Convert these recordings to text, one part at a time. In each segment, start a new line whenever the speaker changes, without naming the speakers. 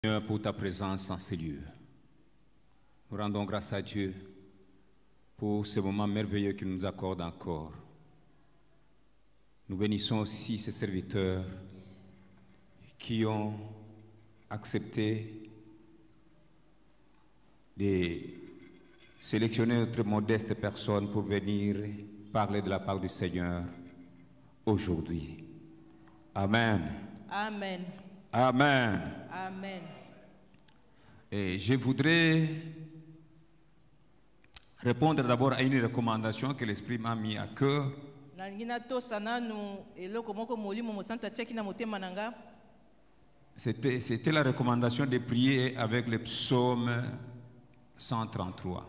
Seigneur, pour ta présence en ces lieux. Nous rendons grâce à Dieu pour ce moment merveilleux qu'il nous accorde encore. Nous bénissons aussi ces serviteurs qui ont accepté de sélectionner notre modeste personne pour venir parler de la part du Seigneur aujourd'hui. Amen.
Amen.
Amen.
Amen.
Et je voudrais répondre d'abord à une recommandation que l'Esprit m'a mis à cœur. C'était la recommandation de prier avec le psaume 133.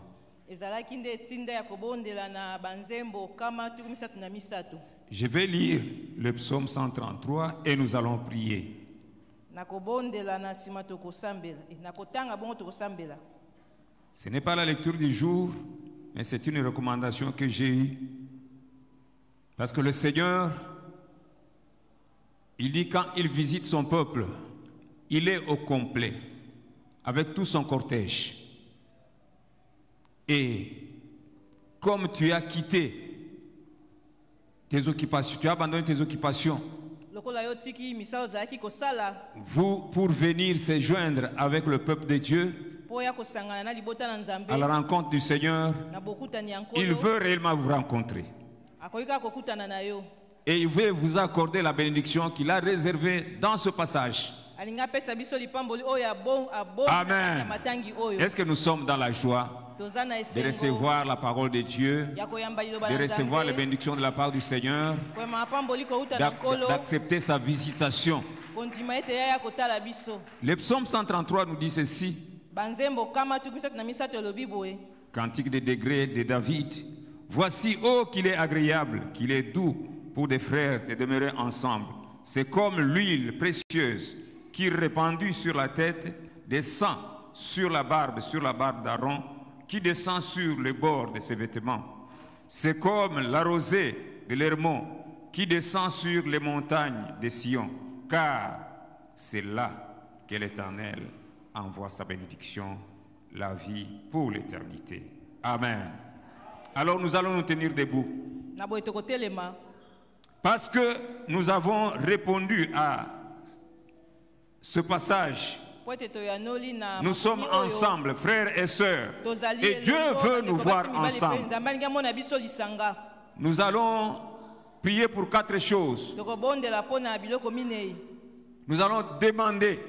Je vais lire le psaume 133 et nous allons prier. Ce n'est pas la lecture du jour, mais c'est une recommandation que j'ai eue. Parce que le Seigneur, il dit quand il visite son peuple, il est au complet, avec tout son cortège. Et comme tu as quitté tes occupations, tu as abandonné tes occupations, vous, pour venir se joindre avec le peuple de Dieu à la rencontre du Seigneur, il veut réellement vous rencontrer. Et il veut vous accorder la bénédiction qu'il a réservée dans ce passage. Amen. Est-ce que nous sommes dans la joie de recevoir la parole de Dieu, de recevoir les bénédictions de la part du Seigneur, d'accepter sa visitation? Le psaume 133 nous dit ceci. Cantique des degrés de David. Voici, oh, qu'il est agréable, qu'il est doux pour des frères de demeurer ensemble. C'est comme l'huile précieuse qui, répandue sur la tête, descend sur la barbe d'Aaron, qui descend sur le bord de ses vêtements. C'est comme la rosée de l'Hermon qui descend sur les montagnes de Sion, car c'est là que l'Éternel envoie sa bénédiction, la vie pour l'éternité. Amen. Alors nous allons nous tenir debout. Parce que nous avons répondu à ce passage. Nous sommes ensemble, frères et sœurs, et Dieu veut nous voir ensemble. Nous allons prier pour 4 choses. Nous allons demander,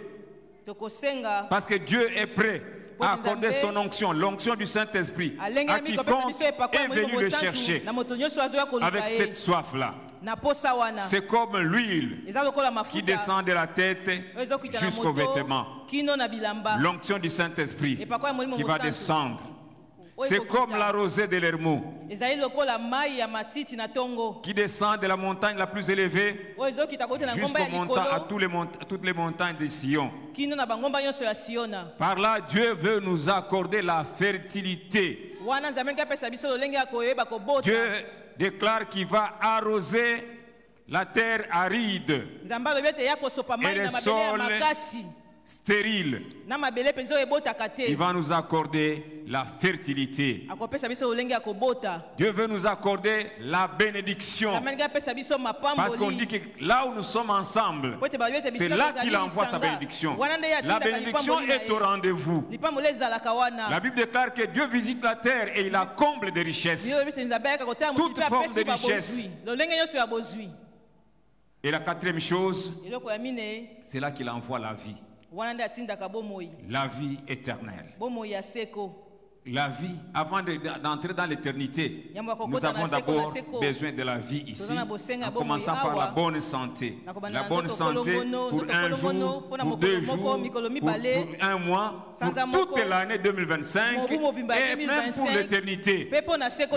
parce que Dieu est prêt à accorder son onction, l'onction du Saint-Esprit, à quiconque est venu le chercher avec cette soif-là. C'est comme l'huile qui descend de la tête jusqu'aux vêtements. L'onction du Saint-Esprit qui va descendre. C'est comme la rosée de l'Hermon qui descend de la montagne la plus élevée à toutes les montagnes de Sion. Par là, Dieu veut nous accorder la fertilité. Dieu déclare qu'il va arroser la terre aride et les sols stériles. Il va nous accorder la fertilité. Dieu veut nous accorder la bénédiction. Parce qu'on dit que là où nous sommes ensemble, c'est là qu'il envoie sa bénédiction. La bénédiction est au rendez-vous. La Bible déclare que Dieu visite la terre et il la comble de richesses. Toute forme de richesse. Et la 4e chose, c'est là qu'il envoie la vie. La vie éternelle. La vie, avant d'entrer dans l'éternité, nous avons d'abord besoin de la vie ici, en commençant par la bonne santé. La bonne santé pour un jour, pour 2 jours, pour 1 mois, pour toute l'année 2025 et même pour l'éternité.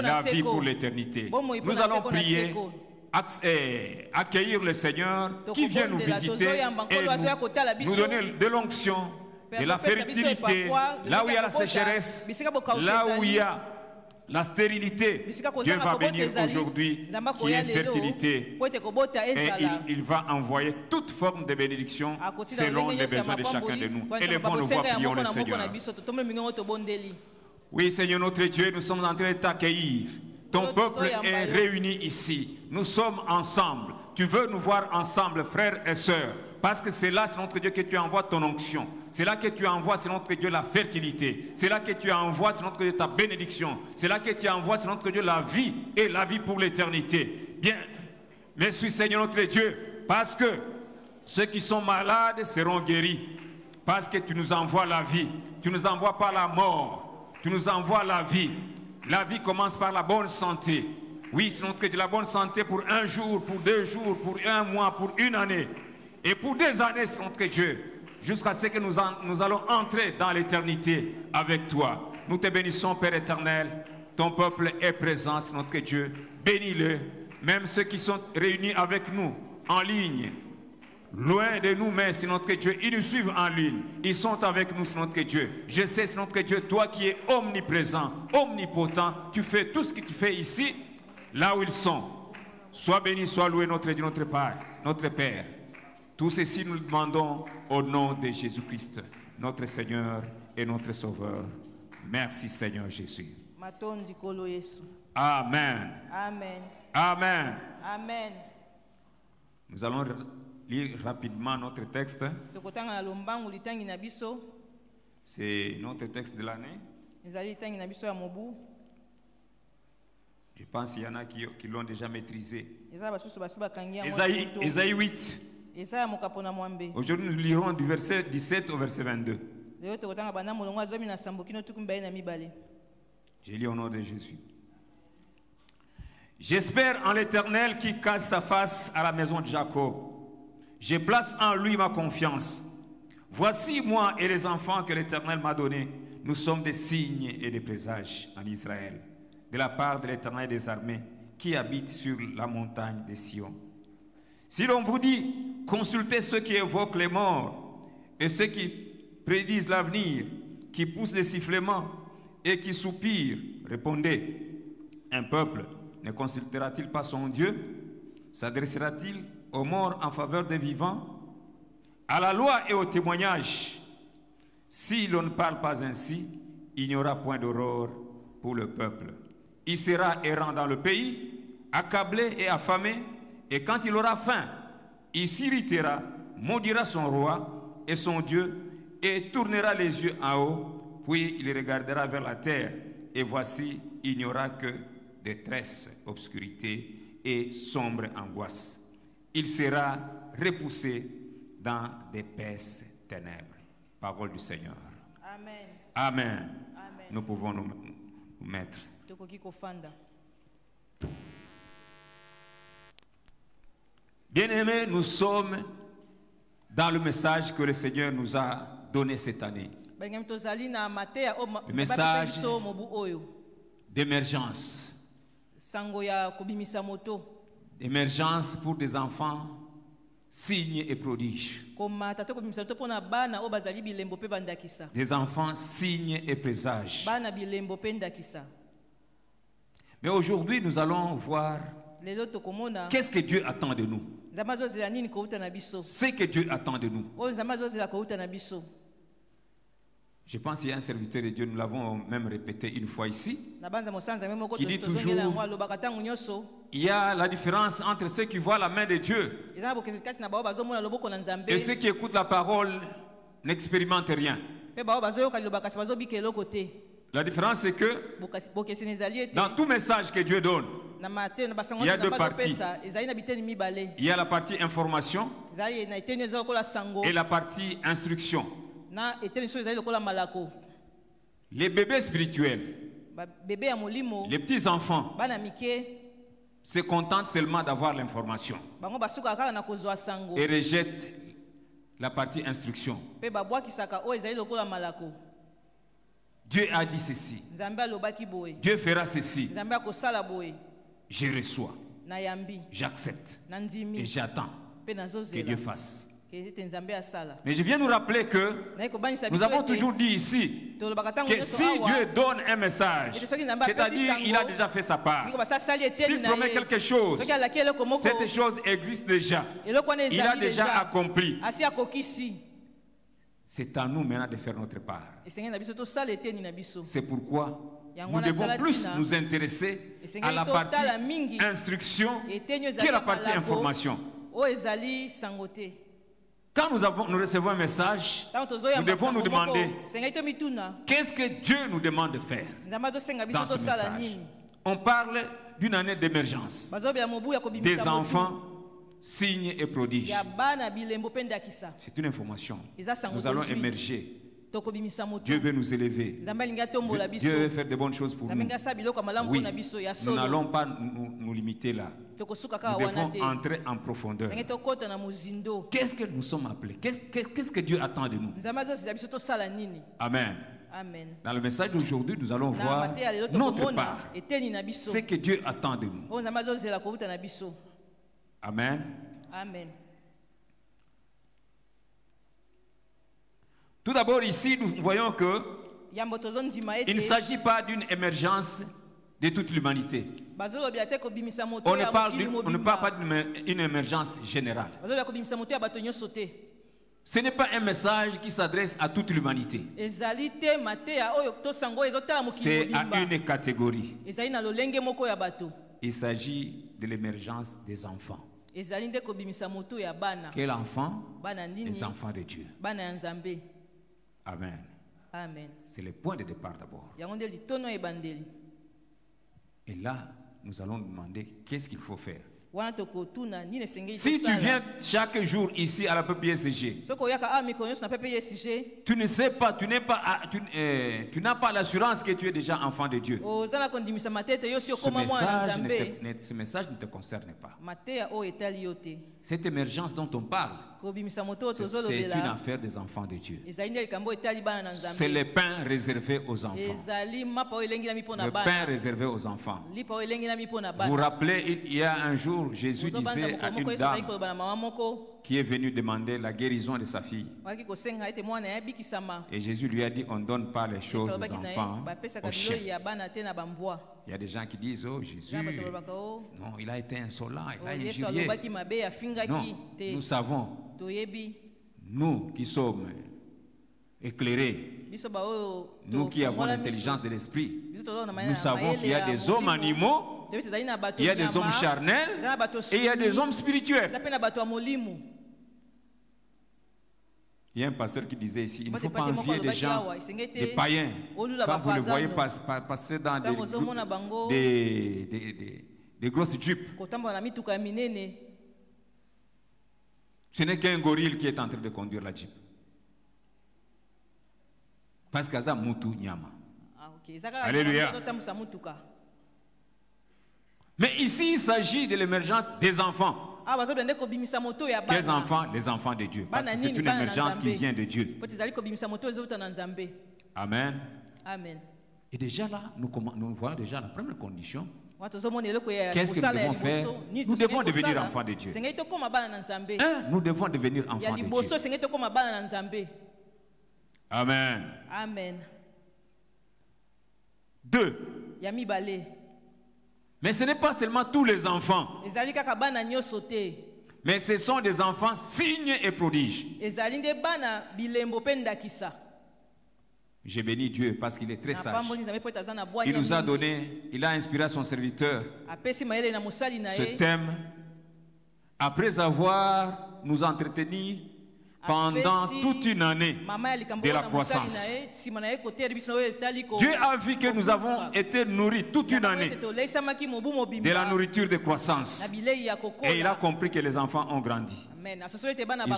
La vie pour l'éternité. Nous allons prier, accueillir le Seigneur qui vient nous visiter et nous donner de l'onction, de la fertilité, là où il y a la sécheresse, là où il y a la stérilité, Dieu va bénir aujourd'hui qui est fertilité. Et il va envoyer toute forme de bénédiction selon les besoins de chacun de nous. Élevons nos voix, prions le Seigneur. Oui, Seigneur notre Dieu, nous sommes en train de t'accueillir. Ton peuple est réuni ici. Nous sommes ensemble. Tu veux nous voir ensemble, frères et sœurs. Parce que c'est là, c'est notre Dieu, que tu envoies ton onction. C'est là que tu envoies, c'est notre Dieu, la fertilité. C'est là que tu envoies, c'est notre Dieu, ta bénédiction. C'est là que tu envoies, c'est notre Dieu, la vie et la vie pour l'éternité. Bien, merci Seigneur notre Dieu, parce que ceux qui sont malades seront guéris. Parce que tu nous envoies la vie. Tu nous envoies pas la mort. Tu nous envoies la vie. La vie commence par la bonne santé. Oui, c'est notre Dieu, la bonne santé pour un jour, pour 2 jours, pour 1 mois, pour 1 année. Et pour des années, c'est notre Dieu, jusqu'à ce que nous allons entrer dans l'éternité avec toi. Nous te bénissons, Père éternel. Ton peuple est présent, c'est notre Dieu. Bénis-le. Même ceux qui sont réunis avec nous, en ligne, loin de nous, mais c'est notre Dieu. Ils nous suivent en ligne. Ils sont avec nous, c'est notre Dieu. Je sais, c'est notre Dieu, toi qui es omniprésent, omnipotent. Tu fais tout ce que tu fais ici, là où ils sont. Sois béni, sois loué, notre Dieu, notre Père, notre Père. Tout ceci, nous le demandons au nom de Jésus-Christ, notre Seigneur et notre Sauveur. Merci, Seigneur Jésus. Amen.
Amen.
Amen.
Amen.
Nous allons lire rapidement notre texte. C'est notre texte de l'année. Je pense qu'il y en a qui l'ont déjà maîtrisé. Ésaïe 8. Aujourd'hui, nous lirons du verset 17 au verset 22. J'ai lu au nom de Jésus. J'espère en l'Éternel qui casse sa face à la maison de Jacob. Je place en lui ma confiance. Voici moi et les enfants que l'Éternel m'a donnés. Nous sommes des signes et des présages en Israël, de la part de l'Éternel des armées, qui habite sur la montagne de Sion. Si l'on vous dit, consultez ceux qui évoquent les morts et ceux qui prédisent l'avenir, qui poussent les sifflements et qui soupirent, répondez, un peuple ne consultera-t-il pas son Dieu? S'adressera-t-il aux morts en faveur des vivants? À la loi et au témoignage, si l'on ne parle pas ainsi, il n'y aura point d'aurore pour le peuple. Il sera errant dans le pays, accablé et affamé, et quand il aura faim, il s'irritera, maudira son roi et son Dieu, et tournera les yeux en haut, puis il regardera vers la terre, et voici, il n'y aura que détresse, obscurité et sombre angoisse. Il sera repoussé dans d'épaisses ténèbres. Parole du Seigneur.
Amen.
Amen.
Amen.
Nous pouvons nous mettre. Bien-aimés, nous sommes dans le message que le Seigneur nous a donné cette année. Le message d'émergence. Émergence pour des enfants, signes et prodiges. Des enfants, signes et présages. Mais aujourd'hui, nous allons voir qu'est-ce que Dieu attend de nous. Ce que Dieu attend de nous. Je pense qu'il y a un serviteur de Dieu, nous l'avons même répété une fois ici, qui dit toujours, il y a la différence entre ceux qui voient la main de Dieu et ceux qui écoutent la parole n'expérimentent rien. La différence c'est que dans tout message que Dieu donne, il y a 2 parties. Il y a la partie information et la partie instruction. Les bébés spirituels, les petits enfants, se contentent seulement d'avoir l'information et rejettent la partie instruction. Dieu a dit ceci. Dieu fera ceci. Je reçois. J'accepte. Et j'attends que Dieu fasse. Mais je viens nous rappeler que nous avons toujours dit ici que si Dieu donne un message, c'est-à-dire il a déjà fait sa part. S'il promet quelque chose, cette chose existe déjà. Il a déjà accompli. C'est à nous maintenant de faire notre part. C'est pourquoi nous devons plus nous intéresser à la partie instruction que la partie information. Quand nous recevons un message, nous devons nous demander qu'est-ce que Dieu nous demande de faire dans ce message. On parle d'une année d'émergence, des enfants, signes et prodiges. C'est une information. Nous allons émerger. Dieu veut nous élever. Dieu veut faire de bonnes choses pour nous. Oui, nous n'allons pas nous limiter là. Nous devons entrer en profondeur. Qu'est-ce que nous sommes appelés? Qu'est-ce que Dieu attend de nous? Amen. Dans le message d'aujourd'hui, nous allons voir notre part. Ce que Dieu attend de nous. Amen.
Amen.
Tout d'abord, ici, nous voyons que il ne s'agit pas d'une émergence de toute l'humanité. On ne parle pas d'une émergence générale. Ce n'est pas un message qui s'adresse à toute l'humanité. C'est à une catégorie. Il s'agit de l'émergence des enfants. Quel enfant? Les enfants de Dieu. Amen.
Amen.
C'est le point de départ d'abord. Et là, nous allons demander qu'est-ce qu'il faut faire. Si tu viens chaque jour ici à la PPSG, tu ne sais pas, tu n'as pas l'assurance que tu es déjà enfant de Dieu. Ce message ne te concerne pas. Cette émergence dont on parle, c'est une affaire des enfants de Dieu. C'est le pain réservé aux enfants. Le pain réservé aux enfants. Vous vous rappelez, il y a un jour, Jésus disait à une dame qui est venue demander la guérison de sa fille. Et Jésus lui a dit, on ne donne pas les choses aux enfants, aux chiens. Il y a des gens qui disent, oh Jésus, non, il a été insolent, il a injurié. Non, nous savons, nous qui sommes éclairés, nous qui avons l'intelligence de l'esprit, nous savons qu'il y a des hommes animaux, il y a des hommes charnels et il y a des hommes spirituels. Il y a un pasteur qui disait ici, il ne faut pas envier les gens, des païens. Quand vous les voyez passer dans des grosses jeeps, ce n'est qu'un gorille qui est en train de conduire la jeep. Parce que ça mutu nyama. Alléluia. Mais ici, il s'agit de l'émergence des enfants. Quels enfants? Les enfants de Dieu. Parce que c'est une émergence qui vient de Dieu. Amen.
Amen.
Et déjà là, nous voyons déjà la première condition. Qu'est-ce que nous devons faire? Nous devons devenir enfants de Dieu. Nous devons devenir enfants de Dieu. Amen.
Amen.
2. Mais ce n'est pas seulement tous les enfants. Mais ce sont des enfants signes et prodiges. J'ai béni Dieu parce qu'il est très sage. Il nous a donné, il a inspiré à son serviteur ce thème. Après avoir nous entretenu pendant toute une année de la croissance. Dieu a vu que nous avons été nourris toute une année de la nourriture de croissance. Et il a compris que les enfants ont grandi. Ils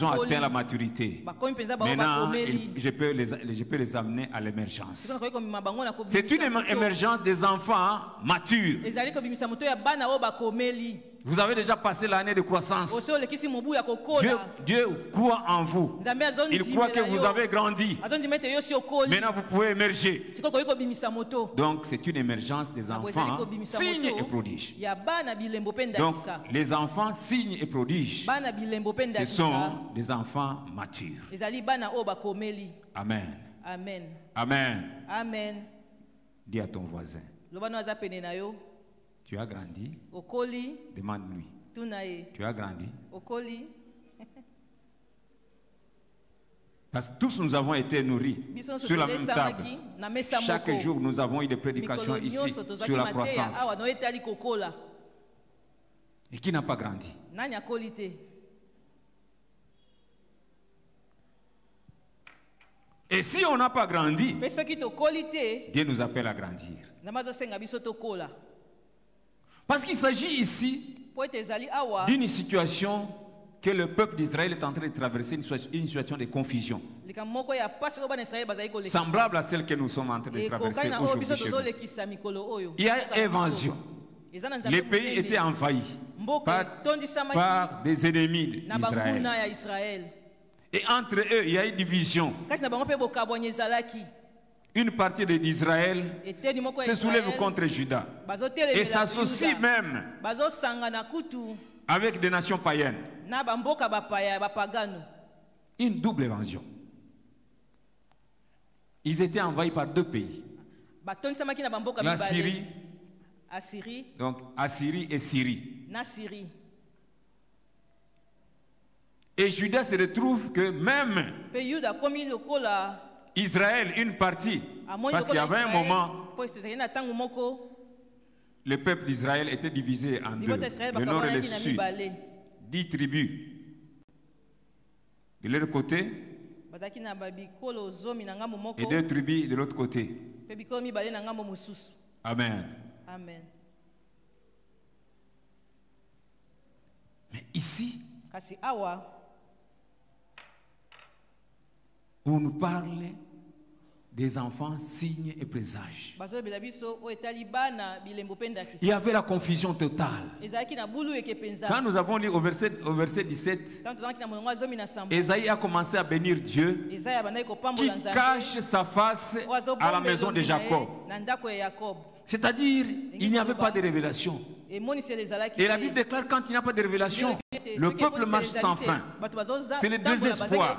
ont atteint la maturité. Maintenant, je peux les amener à l'émergence. C'est une émergence des enfants matures. Vous avez déjà passé l'année de croissance.
Oso lekisi mobu ya kokola.
Dieu croit en vous.
Nzambe azondimela
Il croit que
yo.
vous avez grandi.
Azondimela yo si okoli.
Maintenant, vous pouvez émerger.
Sikoko yiko bimisa moto.
Donc, c'est une émergence des enfants, signes et prodiges.
Ya bana bilembo penda
Donc,
kisa.
les enfants, signes et prodiges,
Bana bilembo penda
ce
kisa.
sont des enfants matures.
Ezali bana o bakomeli.
Amen.
Amen.
Amen.
Amen.
Dis à ton voisin,
Lobano aza pene na yo.
tu as grandi?
Okoli.
Demande-lui,
Tunae.
tu as grandi?
Okoli.
Parce que tous nous avons été nourris sur la même table. Chaque jour, nous avons eu des prédications ici sur la croissance. Et qui n'a pas grandi? Et si on n'a pas grandi, Dieu nous appelle à grandir. Parce qu'il s'agit ici d'une situation que le peuple d'Israël est en train de traverser, une situation de confusion, semblable à celle que nous sommes en train de traverser aujourd'hui chez nous. Il y a invasion. Les pays étaient envahis par des ennemis d'Israël. Et entre eux, il y a une division. Une partie d'Israël se soulève contre Juda et s'associe même avec des nations païennes. Une double invasion. Ils étaient envahis par deux pays. La Syrie, donc Assyrie et Syrie. Et Juda se retrouve que même Israël, une partie, parce qu'il y avait un moment, le peuple d'Israël était divisé en deux, le nord et le sud, 10 tribus. De leur côté, et 2 tribus de l'autre côté. Amen.
Amen.
Mais ici,
awa,
on nous parle des enfants, signes et présages. Il y avait la confusion totale. Quand nous avons lu au verset 17, Esaïe a commencé à bénir Dieu qui cache sa face à la maison de Jacob. C'est-à-dire, il n'y avait pas de révélation. Et la Bible déclare quand il n'y a pas de révélation, le peuple marche sans fin. C'est le désespoir.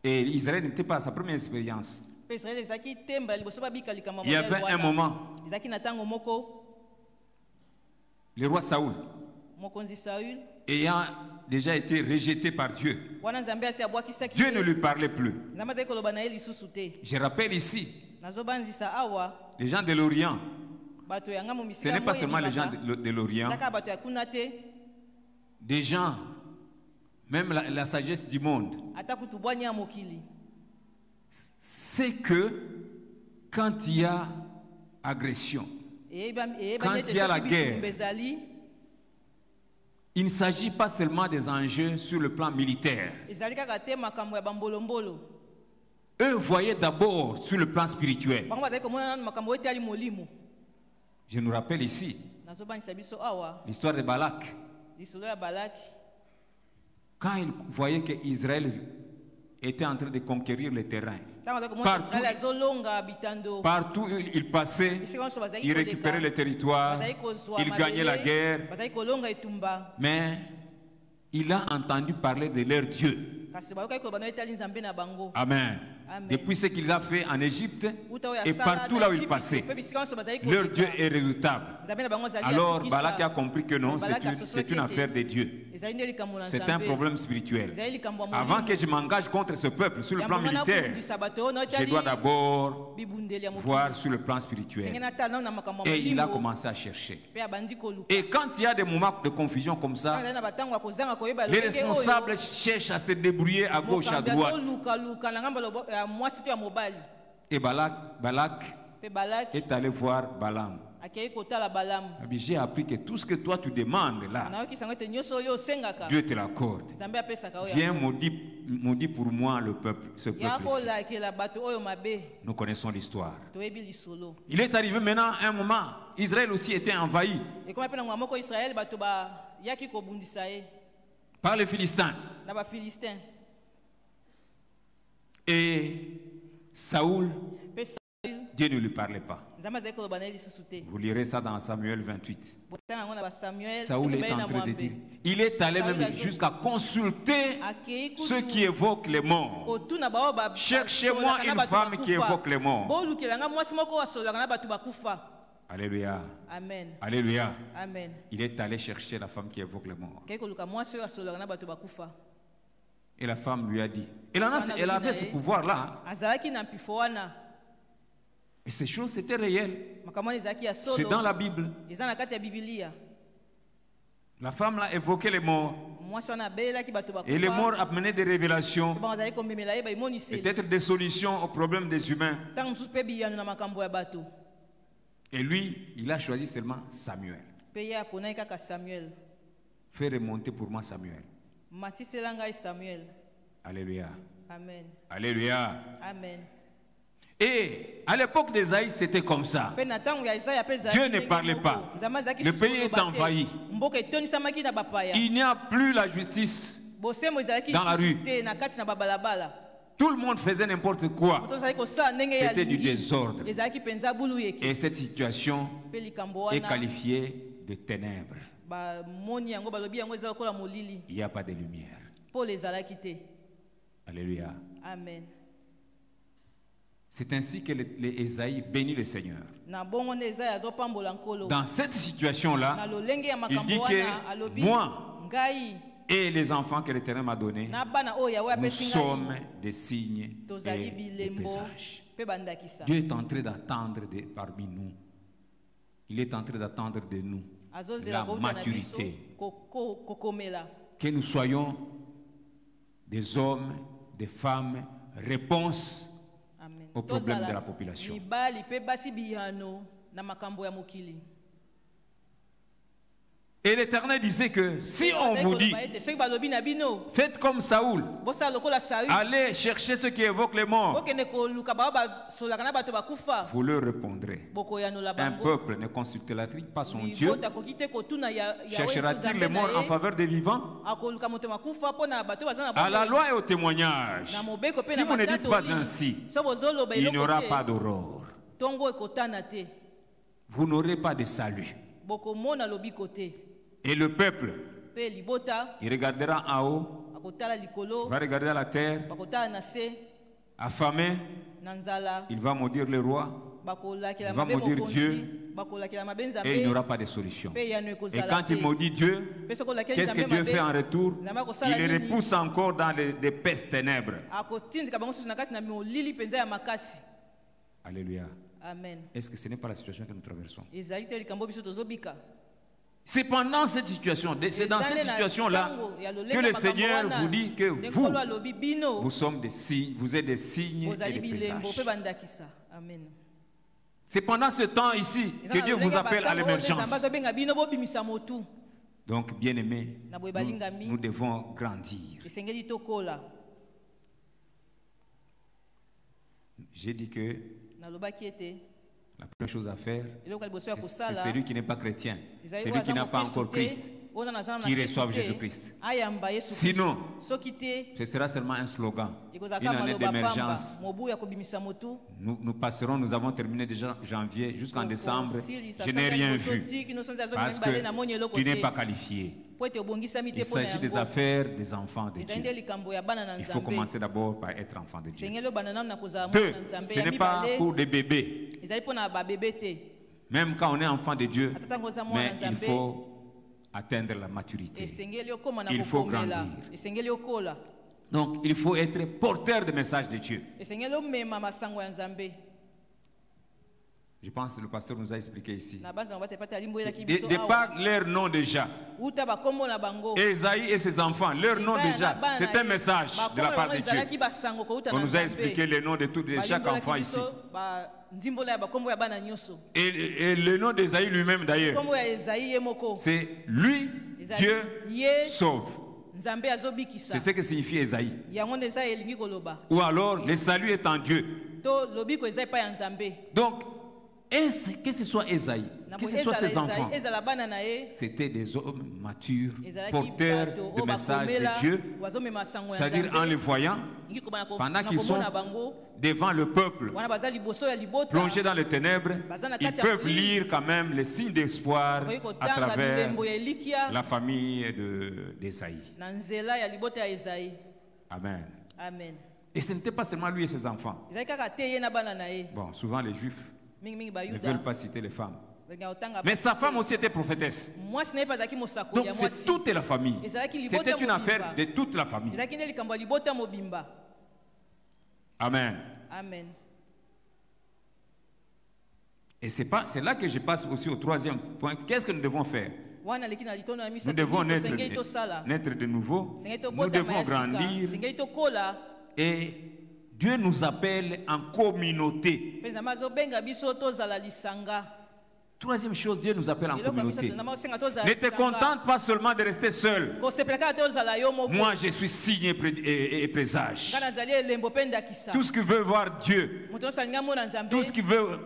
Et Israël n'était pas à sa première expérience. Il y avait un moment, le roi Saoul, ayant déjà été rejeté par Dieu, Dieu ne lui parlait plus. Je rappelle ici, les gens de l'Orient, ce n'est pas seulement les gens de l'Orient, des gens, même la sagesse du monde, c'est que quand il y a agression, quand il y a la guerre, il ne s'agit pas seulement des enjeux sur le plan militaire. Eux voyaient d'abord sur le plan spirituel. Je nous rappelle ici l'histoire de Balak. Quand il voyait qu'Israël était en train de conquérir le terrain, partout où il passait, il récupérait le territoire, il gagnait la guerre. Mais il a entendu parler de leur Dieu. Amen. Depuis ce qu'il a fait en Égypte et partout là où il passait, leur Dieu est redoutable. Alors Balak a compris que non, c'est une affaire de Dieu. C'est un problème spirituel. Avant que je m'engage contre ce peuple sur le plan militaire, je dois d'abord voir sur le plan spirituel. Et il a commencé à chercher. Et quand il y a des moments de confusion comme ça, les responsables cherchent à se débrouiller à gauche, à droite. Et Balak est allé voir Balaam.
akei kotala Balamu.
J'ai appris que tout ce que toi tu demandes là,
Nayoki sango ete nyonso oyo osengaka.
Dieu te l'accorde.
Nzambe apesaka oyo.
Viens maudit pour moi le peuple, ce peuple ici.
Yakolakela bato oyo mabe.
Nous connaissons l'histoire.
Toyebi lisolo.
Il est arrivé maintenant un moment, Israël aussi était envahi
Ekoma pe na ngwa moko Israël bato ba yaki kobundisa ye
par les Philistins.
na ba Philistins.
Et Saoul,
Pe Saül
Dieu ne lui parlait pas.
Nzambe azali koloba na ye lisusu te.
Vous lirez ça dans Samuel 28.
Botanga yango na ba Samuel.
Saoul est en train de dire, il est allé même jusqu'à consulter
Akei
ceux qui évoquent les morts.
kotuna bao ba.
Cherchez-moi une femme qui évoque les morts.
Bolukelanga mwasi moko asolaka na bato bakufa.
Alléluia.
Amen.
Alléluia.
Amen.
Il est allé chercher la femme qui évoque les morts.
Akei koluka mwasi oyo asolaka na bato bakufa.
Et la femme lui a dit, elle avait ce pouvoir-là.
Azalaki na mpifo wana.
Et ces choses, c'était réel.
Makambo ezalaki ya solo.
C'est dans la Bible.
Eza na kati ya Biblia.
La femme là évoquait les morts.
Mwasi wana abelaki bato bakufa.
Et les morts amenaient des révélations,
Bazali komemela ye ba imoniseli.
peut-être des solutions aux problèmes des humains.
Tango mosusu pe biyano na makambo ya bato.
Et lui, il a choisi seulement Samuel.
Pe ye aponaki kaka Samuel.
Fais remonter pour moi Samuel.
Matisela ngai Samuel.
Alléluia.
Amen.
Alléluia.
Amen.
Et à l'époque d'Ésaïe, c'était comme ça.
Pe na tango ya Isaya pe
Dieu ne parlait pas. Le pays est envahi.
Mboka etonisamaki na bapaya.
Il n'y a plus la justice.
Bosemo ezalaki
Dans la rue.
te na kati na babalabala.
Tout le monde faisait n'importe quoi.
Moto azalaki kosala ndenge ya
C'était du
lingi.
désordre.
Ezalaki penza bulu yeke.
Et cette situation
Pe likambo
est
wana
qualifiée de ténèbres.
ba moni yango balobi yango ezala kola molili.
Il n'y a pas de lumière.
Paul ezalaki te.
Alléluia.
Amen.
C'est ainsi que Ésaïe bénit le Seigneur.
Na bongo nde Isaya azopambola nkolo.
Dans cette
Na
situation-là,
lolenge ya
il
makambo
dit
wana alobi
que moi
ngai
et les enfants que l'Éternel m'a donnés,
na bana oyo yawe
nous
apesi
sommes
ngai
des signes
tozali
et des
bilembo
présages.
pe bandakisa.
Dieu est en train d'attendre parmi nous. Il est en train d'attendre de nous
Azozela
la
kouta na biso
maturité.
kokomela.
Que nous soyons des hommes, des femmes, réponse
Amen.
aux problèmes
Tozala
de la population.
mibali pe basi biyano na makambo ya mokili.
Et l'Éternel disait que si on vous dit,
soki balobi na bino
faites comme Saoul,
bosala lokola Saül
allez chercher ceux qui évoquent les morts,
okende koluka bao basolaka na bato bakufa
vous leur répondrez.
bokoyanola
Un
bango.
peuple ne consultera-t-il pas son Dieu?
Libota koki te kotuna
Cherchera-t-il les morts en faveur des vivants?
akoluka moto makufa mpo na bato baza na
À la
bango
loi et au témoignage,
na mobeko pe
si
na
vous ne dites pas
matatoli.
ainsi,
So bozoloba
il n'y
eloko
aura
te,
pas d'aurore.
tongo ekotana te
Vous n'aurez pas de salut.
bokomona lobiko te.
Et le peuple,
Pe libota
il regardera en haut,
akotala likolo
va regarder à la terre,
bakotala na se
affamé,
na nzala
il va maudire le roi,
bakolakela
il va
mabe
maudire
mokonzi
Dieu,
bakolakela mabe
et il n'y
nzambe
aura pas de solution.
pe yano
Et
ekozala
quand il
te.
maudit Dieu,
Pe soki olakeli
qu'est-ce que
nzambe
Dieu fait en
mabe
retour?
nzambe
Il
akosala
les
nini
repousse encore dans des pes ténèbres.
akotindika bango susu na kati na molili mpenza ya makasi.
Alléluia.
Amen.
Est-ce que ce n'est pas la situation que nous traversons?
ezali te likambo biso tozobika.
C'est pendant cette situation, c'est dans cette situation-là que le Seigneur vous dit que vous sommes des signes, vous êtes des signes et des présages.
Amen.
C'est pendant ce temps ici que Dieu vous appelle à l'émergence. Donc, bien-aimés, nous devons grandir. J'ai dit que la première chose à faire, c'est celui qui n'est pas chrétien, celui qui n'a pas encore Christ, qui reçoit Jésus-Christ. Sinon, ce sera seulement un slogan, une année d'émergence. Nous passerons, nous avons terminé déjà janvier jusqu'en décembre. Je n'ai rien vu parce que tu n'es pas qualifié. Il s'agit des affaires des enfants de Dieu. Il faut commencer d'abord par être enfant de Dieu. Deux, ce n'est pas pour des bébés. Même quand on est enfant de Dieu, mais il faut atteindre la maturité. Il faut grandir. Donc, il faut être porteur de message de Dieu. Je pense que le pasteur nous a expliqué ici.
na banza ngaba te pata limboyelaki
De
biso
par leur nom déjà.
uta bakombo na bango
Esaïe et ses enfants, leur nom déjà, c'est un message de la part de Dieu.
ezalaki basango ko uta
On
na
nous a
Nzambe.
expliqué les noms de chaque enfant ici.
Ndimbola ya bakombo ya bana nyonso
Et le nom d'Esaïe lui-même d'ailleurs,
kombo ya Esaïe ye moko
c'est lui, Dieu
ye
sauve.
Nzambe azobikisa
C'est ce que signifie Esaïe.
yango nde eza elingi koloba
Ou alors, le salut est en Dieu.
to lobiko eza epai ya Nzambe.
Donc, que ce soit Esaïe, que ce soit ses enfants,
ezala bana na ye
c'était des hommes matures,
ezalaki
porteurs
bato
de
oyo
messages
bakomela,
de Dieu.
bazomema sango ya
C'est-à-dire en
Nzambe.
les voyant,
Ngi kobana ko-
pendant
na
qu'ils sont
komona bango
devant le peuple,
wana baza liboso ya libota
plongés dans les ténèbres, ils peuvent lire quand même les signes d'espoir
bakoki
à
kotanga
travers
bilembo ya elikia
la famille d'Esaïe.
na nzela ya libota ya Esaïe.
Amen.
Amen.
Et ce n'était pas seulement lui et ses enfants.
ezalaki kaka te ye na bana na ye
Bon, souvent les juifs
mingimingi
ne
bayuda
veulent pas citer les femmes.
balingaka kotanga
Mais sa femme aussi était prophétesse.
mwasi na ye mpe azalaki mosakoli
Donc
ya
c'est
mwasi
toute la famille.
ezalaki libota
C'était une
mobimba.
affaire de toute la famille.
ezalaki nde likambo ya libota mobimba.
Amen.
Amen.
Et c'est là que je passe aussi au troisième point. Qu'est-ce que nous devons faire?
wana leki na litono ya
Nous
misato
devons
tosengeli tosala
naître de nouveau.
sengeli
Nous
tobotama
devons
ya sika
grandir.
sengeli tokola
Et Dieu nous appelle en communauté.
mpe Nzambe azobenga biso tozala lisanga.
Troisième chose, Dieu nous appelle en
Eloko ya misato
communauté.
Nzambe akosenga tozala
Ne te
lisanga.
contente pas seulement de rester seul.
kosepela kaka te ozala yo moko
Moi, je suis signe et présage.
nga nazali elembo mpe ndakisa
Tout ce qui veut voir Dieu,
moto nyonso alingi amona Nzambe
tout ce qui veut,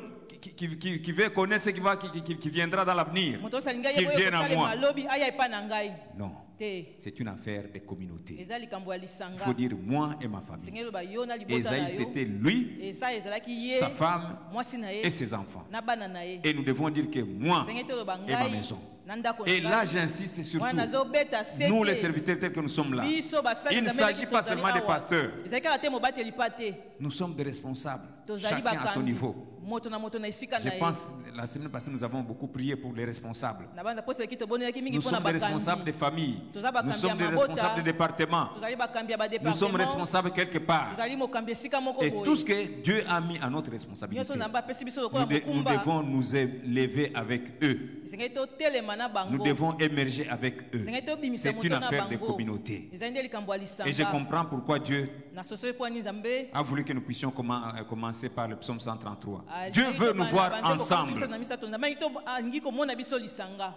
qui veut connaître ce qui viendra dans l'avenir,
moto nyonso alingi
qu'il
ayeba oyo
vienne à
kosalema
moi.
alobi aya epai na ngai
Non,
te
c'est une affaire de communauté.
eza likambo ya
Il
lisanga.
faut dire moi et ma famille.
sengeli loba yo na libota
Esaïe,
na yo
c'était lui,
esa ezalaki ye
sa femme
mwasi na
et
ye
ses enfants.
na bana na ye
Et nous devons dire que moi
sengeli toloba
et ma
ngai
maison.
na ndako na
Et
ngai.
là, j'insiste surtout,
wana nazobeta sete
nous les serviteurs tels que nous sommes là,
biso basali
il ne
Nzambe
s'agit
ndenge
pas
tozali
seulement des
awa.
pasteurs.
ezali kaka te mobateli pa te
Nous sommes des responsables,
tozali
chacun à son
bakambi
niveau.
moto na moto na esika
Je
na ye
pense, la semaine passée, nous avons beaucoup prié pour les responsables.
na banda poseleki tobonelaki mingi
Nous
mpona
sommes des responsables des
bakambi
familles.
Toza bakambi
Nous
ya
sommes des
mabota.
responsables des départements.
tozali bakambi ya
Nous sommes
badepartement
responsables quelque part.
tozali mokambi esika moko
Et tout ce
boye
que Dieu a mis à notre responsabilité,
nyonso Nzambe apesi biso
nous,
lokola
nous
mokumba
devons nous élever avec eux.
esengeli totelema na
Nous
bango
devons émerger avec eux.
esengeli tobimisa
C'est
moto
une
na
affaire de
bango
communauté.
ezali nde likambo ya
Et je
lisanga
comprends pourquoi Dieu
na sosoli mpo ani Nzambe
a voulu que nous puissions commencer par le psaume 133.
alingi
Dieu veut nous
tobanda
voir
banze kokomi
ensemble.
misato na misato Nzambe alingi komona biso lisanga.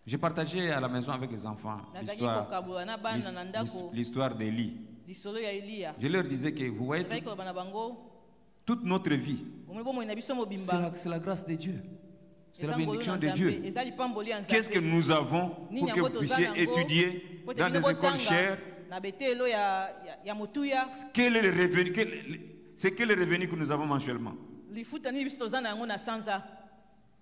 J'ai partagé à la maison avec les enfants
nazalaki kokabola na bana na ndako
l'histoire d'Élie.
lisolo ya Eliya
Je leur disais que vous voyez,
nazalaki koloba na bango
toute notre vie,
omoni bomoi na biso mobimba
c'est la grâce de Dieu. C'est la
eza ngolu
bénédiction
na
de
Nzambe,
Dieu.
eza lipamboli ya
Qu'est-ce que
Nzambe
nous avons
Nini
pour que
yango
vous
toza
puissiez
nango,
étudier
po te
dans
bino
des écoles
botanga
chères?
na betelo ya motuya
Quel est le revenu, c'est quel est le revenu que nous avons mensuellement?
lifuta nini biso toza na yango na sanza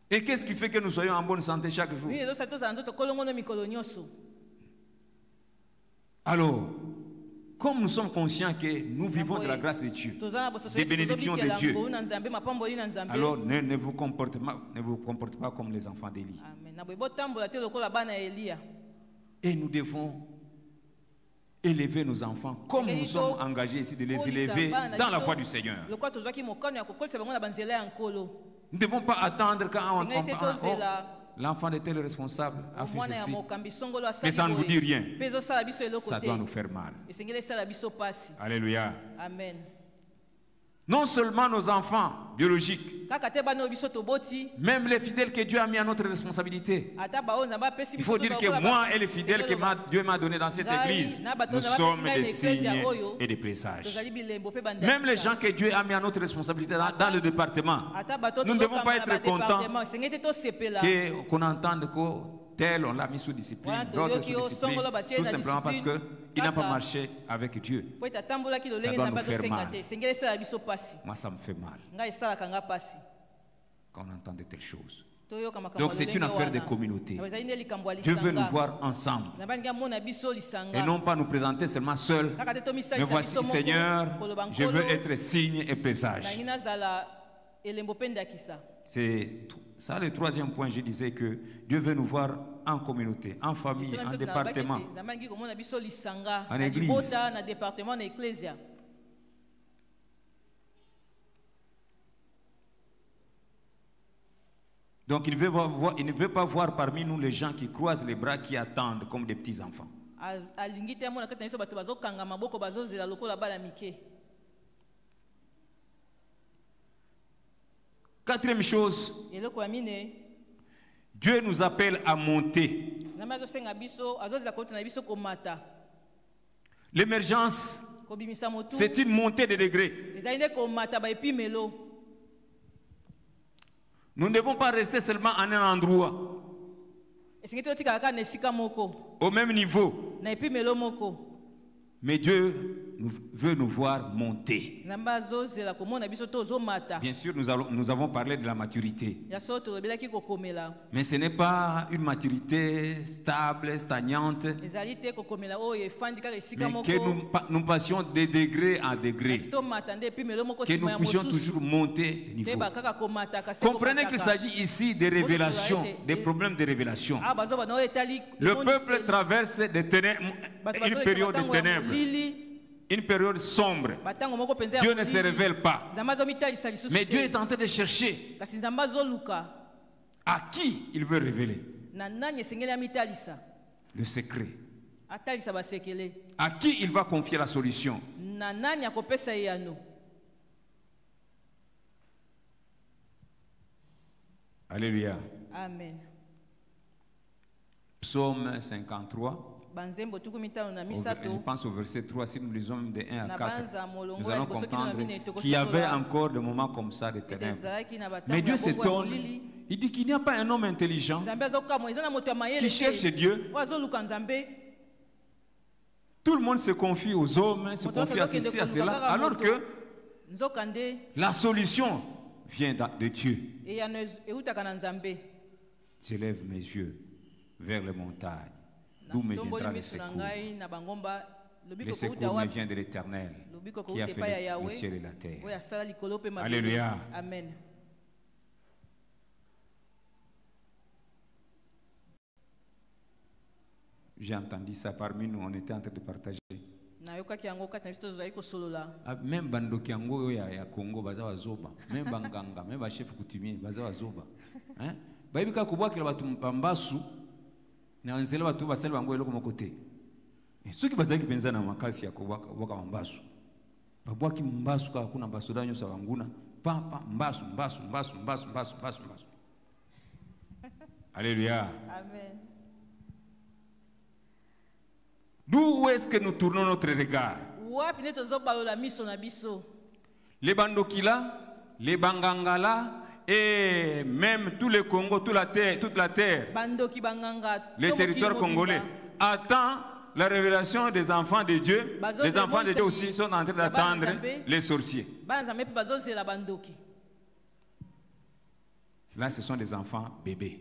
Et qu'est-ce qui fait que nous soyons en bonne santé chaque jour?
nini ezosala tozala nzoto kolongono mikolo nyonso.
Alors, comme nous sommes conscients que nous vivons de la grâce de Dieu,
toza na bososo
des bénédictions de Dieu,
ngolu na Nzambe mapamboli na Nzambe.
alors ne vous comportez pas comme les enfants d'Élie.
Amen. Na boye botambola te lokola bana ya Eliya.
Et nous devons élever nos enfants comme nous sommes engagés ici de les élever dans la voie du Seigneur.
Lokola tozwaki mokano ya kokolisa bango na banzela ya nkolo.
Nous ne devons pas attendre quand
Sengeli te tozela
l'enfant de tel responsable a fait
omwana ya
ceci.
mokambi songolo
Mais
asali
ça ne vous dit rien.
mpe ezosala biso eloko
Ça
te
doit nous faire mal.
esengeli esala biso pasi.
Alléluia.
Amen.
Non seulement nos enfants biologiques,
Kaka te bana oyo biso toboti
même les fidèles que Dieu a mis à notre responsabilité.
ata baoyo Nzambe apesi
Il
biso
faut dire
toza
que
lokola
moi
ba-
et les fidèles que
Sengeli
Dieu m'a donné dans cette
Ngai,
église,
na bato
nous
na bapesi
sommes
ngai
des
na ecclesia
signes
oyo,
et des présages.
tozali bilembo mpe bandakisa.
Même les gens que Dieu a mis à notre responsabilité dans le département,
ata bato
nous ne devons pas
tozokamba na
être contents
badepartement, esengeli te tosepela
qu'on entende que tel on l'a mis sous discipline,
Voilà,
d'autres
toyoki
sous
yo,
discipline,
songolo batie
tout
na
simplement parce
discipline.
qu'il n'a pas
Kaka.
marché avec Dieu.
po ete atambolaki lolenge
Ça doit
Nzambe
nous faire
atosenga
mal.
te esengeli esala biso pasi.
Moi, ça me fait mal
Ngai esalaka nga pasi
quand on entend de telles choses.
toyoka makambo
Donc
ya
c'est une
lolenge
affaire de
wana.
communauté.
Na ezali nde likambo ya
Dieu veut nous
lisanga.
voir ensemble
Na balingi amona biso
et
lisanga
non pas nous présenter seulement seuls.
kaka te
Mais
tomisalisa
voici,
biso moko
Seigneur,
koloba
je veux
nkolo
être signe et présage.
nalingi nazala elembo mpe ndakisa.
C'est ça le troisième point. Je disais que Dieu veut nous voir en communauté, en famille,
Tona
en
biso
département.
Nzambe alingi komona biso lisanga
En
na
église.
libota na département na ecclesia.
Donc il ne veut pas voir parmi nous les gens qui croisent les bras, qui attendent comme des petits enfants.
alingi te amona kati na biso bato bazokanga maboko bazozela lokola bana mike.
Quatrième chose,
Eloko ya mine
Dieu nous appelle à monter.
nzambe azosenga biso azozela kouta na biso komata
L'émergence,
kobimisa motu
c'est une montée de degrés.
ezali nde komata baepimelo.
Nous ne devons pas rester seulement en un endroit,
esengi te otikala kaka na esika moko
au même niveau.
na epimelo moko.
Mais Dieu veut nous voir monter.
nzambe azozela komona biso to ozomata.
Bien sûr, nous avons parlé de la maturité.
ya so tolobelaki kokomela
Mais ce n'est pas une maturité stable, stagnante,
ezali te kokomela oyo efandi kaka esika
mais
moko
que nous passions de degré en degré,
kasi tomata nde epimelo moko
que
nsima
nous
ya
puissions
mosusu
toujours monter de niveau.
teba kaka komata kasi
Comprenez qu'il s'agit ici des révélations, des problèmes de révélation.
ah bazoba na oyo etali
Le peuple traverse des ténèbres, une période de ténèbres, une période sombre.
batango moko penza
Dieu ne se révèle pas.
nzambe azomitalisa lisusu
Mais Dieu
te.
est en train de chercher
kasi nzambe azoluka
à qui il veut révéler
na nani esengeli amitalisa
le secret,
atalisa basekele
à qui il va confier la solution.
na nani akopesa eyano.
Alléluia.
Amen.
Psaume 53.
banzembo tuku mitano na
Je
misato
pense au verset 3, si nous lisons de 1 à
na
4,
banza molongo
nous
ya
allons
liboso kino na
comprendre
mine
qu'il y avait
tokosola
encore des moments comme ça de
ete
ténèbres.
ezalaki na
Mais
batango
Dieu
ya bongo ya
s'étonne,
molili.
il dit qu'il n'y a pas un homme intelligent
nzambe azokamwa eza na moto ya mayele
qui cherche Dieu.
oyo azoluka nzambe.
Tout le monde se confie aux hommes, se
Moto
confie à
azokende
ceci, à
koluka
cela,
kaka
alors
moto.
que
nzoka nde
la solution vient de Dieu.
eyano eutaka na nzambe.
J'élève mes yeux vers les montagnes, d'où me
natomboli
viendra le
miso na
secours.
ngai na bangomba
Le
lobiko kouta
secours me
wapi
vient de l'Éternel,
lobiko
qui a
kouta epai ya
fait le
yawe
ciel et la terre.
oyo asala likolo mpe mabele.
Alléluia.
Amen.
J'ai entendu ça parmi nous, on était en train de partager.
nayokaki yango kati na biso tozalaki kosolola.
Même bandoki yango oyo ya Congo baza bazoba, même banganga, même ba chef coutumier baza bazoba. Hein? Bayibi ka kubwakela batu bambasu na nzela batu basali bango eloko moko te. Soki bazalaki penza na makasi ya kubwaka bambasu. Babwaki mbasu ka kuna basoda nyosa banguna, papa mbasu. Alléluia.
Amen.
D'où est-ce que nous tournons notre regard?
wapi nde tozobalola miso na biso.
Les bandokila, les bangangala, et même tout le Congo, toute la terre,
bandoki banganga
les
to
territoires
mokili
congolais,
mobimba.
attend la révélation des enfants de Dieu. Les enfants de Dieu aussi sont en train d'attendre les sorciers.
bana nzambe mpe bazozela bandoki.
Là, ce sont des enfants bébés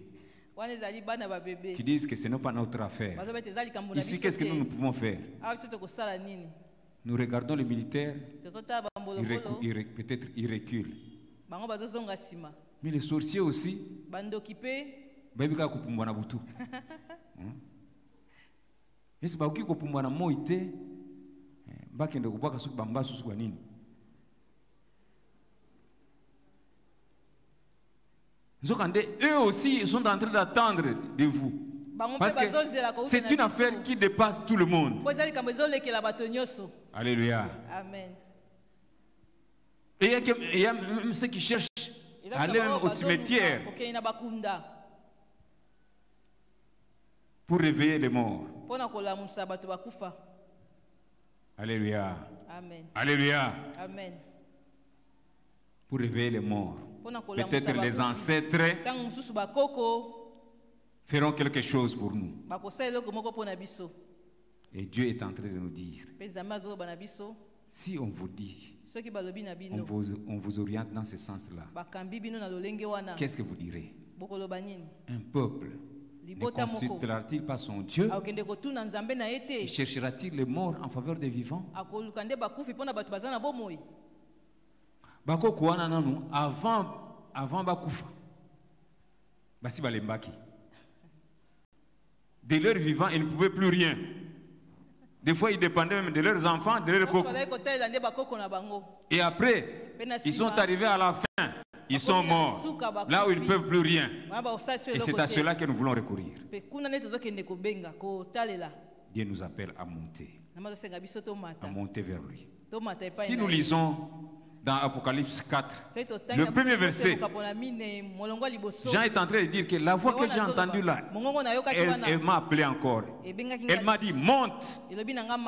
wana ezali bana babebe
qui disent que ce n'est pas notre affaire.
bazobeta eza likambo na
Ici,
biso
qu'est-ce que nous
te.
pouvons faire?
awa biso tokosala nini.
Nous regardons les militaires,
tozotala bambolokolo
peut-être ils reculent.
bango bazozonga nsima.
Mais les sorciers aussi,
bandoki mpe
bayebi kaka kopumbwa na butu. Esi bakoki kopumbwa na moi te, bakende kobwaka soki bambasu soki banini. Eux aussi ils sont en train d'attendre de vous.
bango
Parce
mpe
que
bazozela kouta
c'est
na
une
biso.
affaire qui dépasse tout le monde.
po eza likambo ezolekela bato nyonso.
Alléluia.
Amen.
Et il y a même ceux qui cherchent
Eza
à aller
likambo
même
oyo
au
bazoluka
cimetière
kokei na bakunda
pour réveiller les morts.
mpona kolamusa bato bakufa.
Alléluia.
Amen.
Alléluia.
Amen.
Pour réveiller les morts.
mpona kolamusa
Peut-être les
bakufi.
ancêtres
ntango mosusu bakoko
feront quelque chose pour nous.
bakosala eloko moko mpona biso.
Et Dieu est en train de nous dire,
mpe nzambe azoloba na biso
si on vous dit,
soki balobi na
on
bino
vous oriente dans ce sens-là,
bakambi bino na lolenge wana
qu'est-ce que vous direz?
bokoloba nini.
Un peuple ne
libota moko
consultera-t-il pas son Dieu?
akokende kotuna nzambe na ye
Et
te.
cherchera-t-il les morts en faveur des vivants?
akoluka nde bakufi mpona bato baza na bomoi.
Bakoko wana nanu avant bakufa basi balembaki. De leur vivant, ils ne pouvaient plus rien. Des fois, ils dépendaient même de leurs enfants, de leurs
Nyonso
cocos.
bazali kotalela nde bakoko na bango.
Et après, ils sont arrivés à la fin. ils sont morts, là où ils ne peuvent plus rien. Et c'est à cela que nous voulons recourir. Dieu nous appelle à monter vers lui. Si nous lisons dans Apocalypse 4, le premier verset, Jean est en train de dire que la voix que j'ai entendue là, elle m'a appelé encore. Elle m'a dit, monte,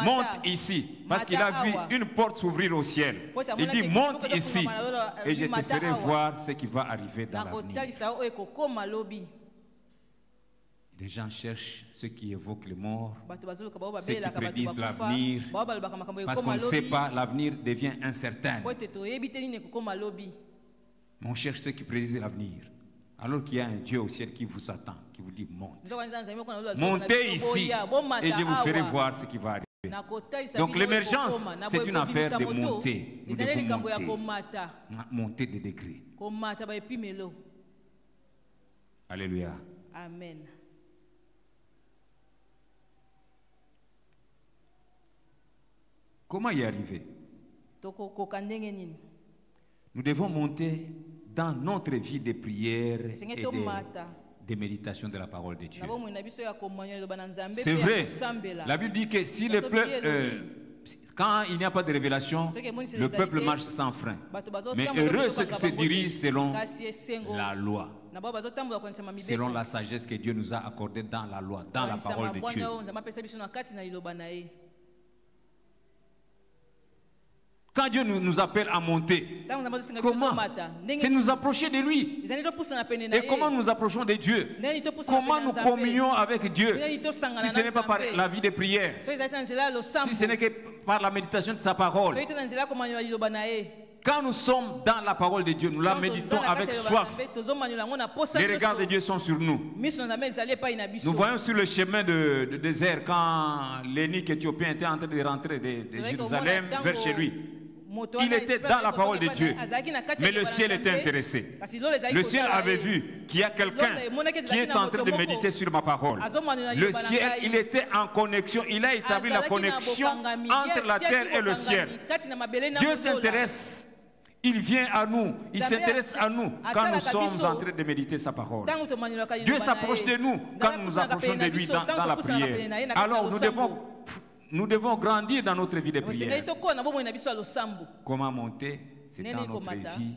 monte ici, parce qu'il a vu une porte s'ouvrir au ciel. Il dit, monte ici, et je te ferai voir ce qui va arriver dans l'avenir. Les gens cherchent ceux qui évoquent les morts, ceux qui prédisent l'avenir, parce qu'on ne sait pas, l'avenir devient incertain. Mais on cherche ceux qui prédisent l'avenir, alors qu'il y a un Dieu au ciel qui vous attend, qui vous dit monte. Montez ici et je vous ferai voir ce qui va arriver. Donc l'émergence, c'est une affaire de monter. Nous devons monter des degrés. Alléluia.
Amen.
Comment y arriver? Nous devons monter dans notre vie de prière et de méditation de la parole de Dieu. C'est vrai, la Bible dit que si le peuple, quand il n'y a pas de révélation, le peuple marche sans frein. Mais heureux ceux qui se dirigent selon la loi, selon la sagesse que Dieu nous a accordée dans la loi, dans la parole de Dieu. Quand Dieu nous appelle à monter, comment? C'est nous approcher de lui. Et comment nous approchons de Dieu? Comment nous communions avec Dieu? Si ce n'est pas par la vie de prière, si ce n'est que par la méditation de sa parole. Quand nous sommes dans la parole de Dieu, nous la méditons avec soif. Les regards de Dieu sont sur nous. Nous voyons sur le chemin de désert quand l'énigme éthiopien était en train de rentrer de Jérusalem vers chez lui. Il était dans la parole de Dieu, mais le ciel était intéressé. Le ciel avait vu qu'il y a quelqu'un qui est en train de méditer sur ma parole. Le ciel, il était en connexion, il a établi la connexion entre la terre et le ciel. Dieu s'intéresse, il vient à nous, il s'intéresse à nous quand nous sommes en train de méditer sa parole. Dieu s'approche de nous quand nous nous approchons de lui dans la prière. Alors nous devons grandir dans notre vie de prière. Comment monter? C'est dans notre vie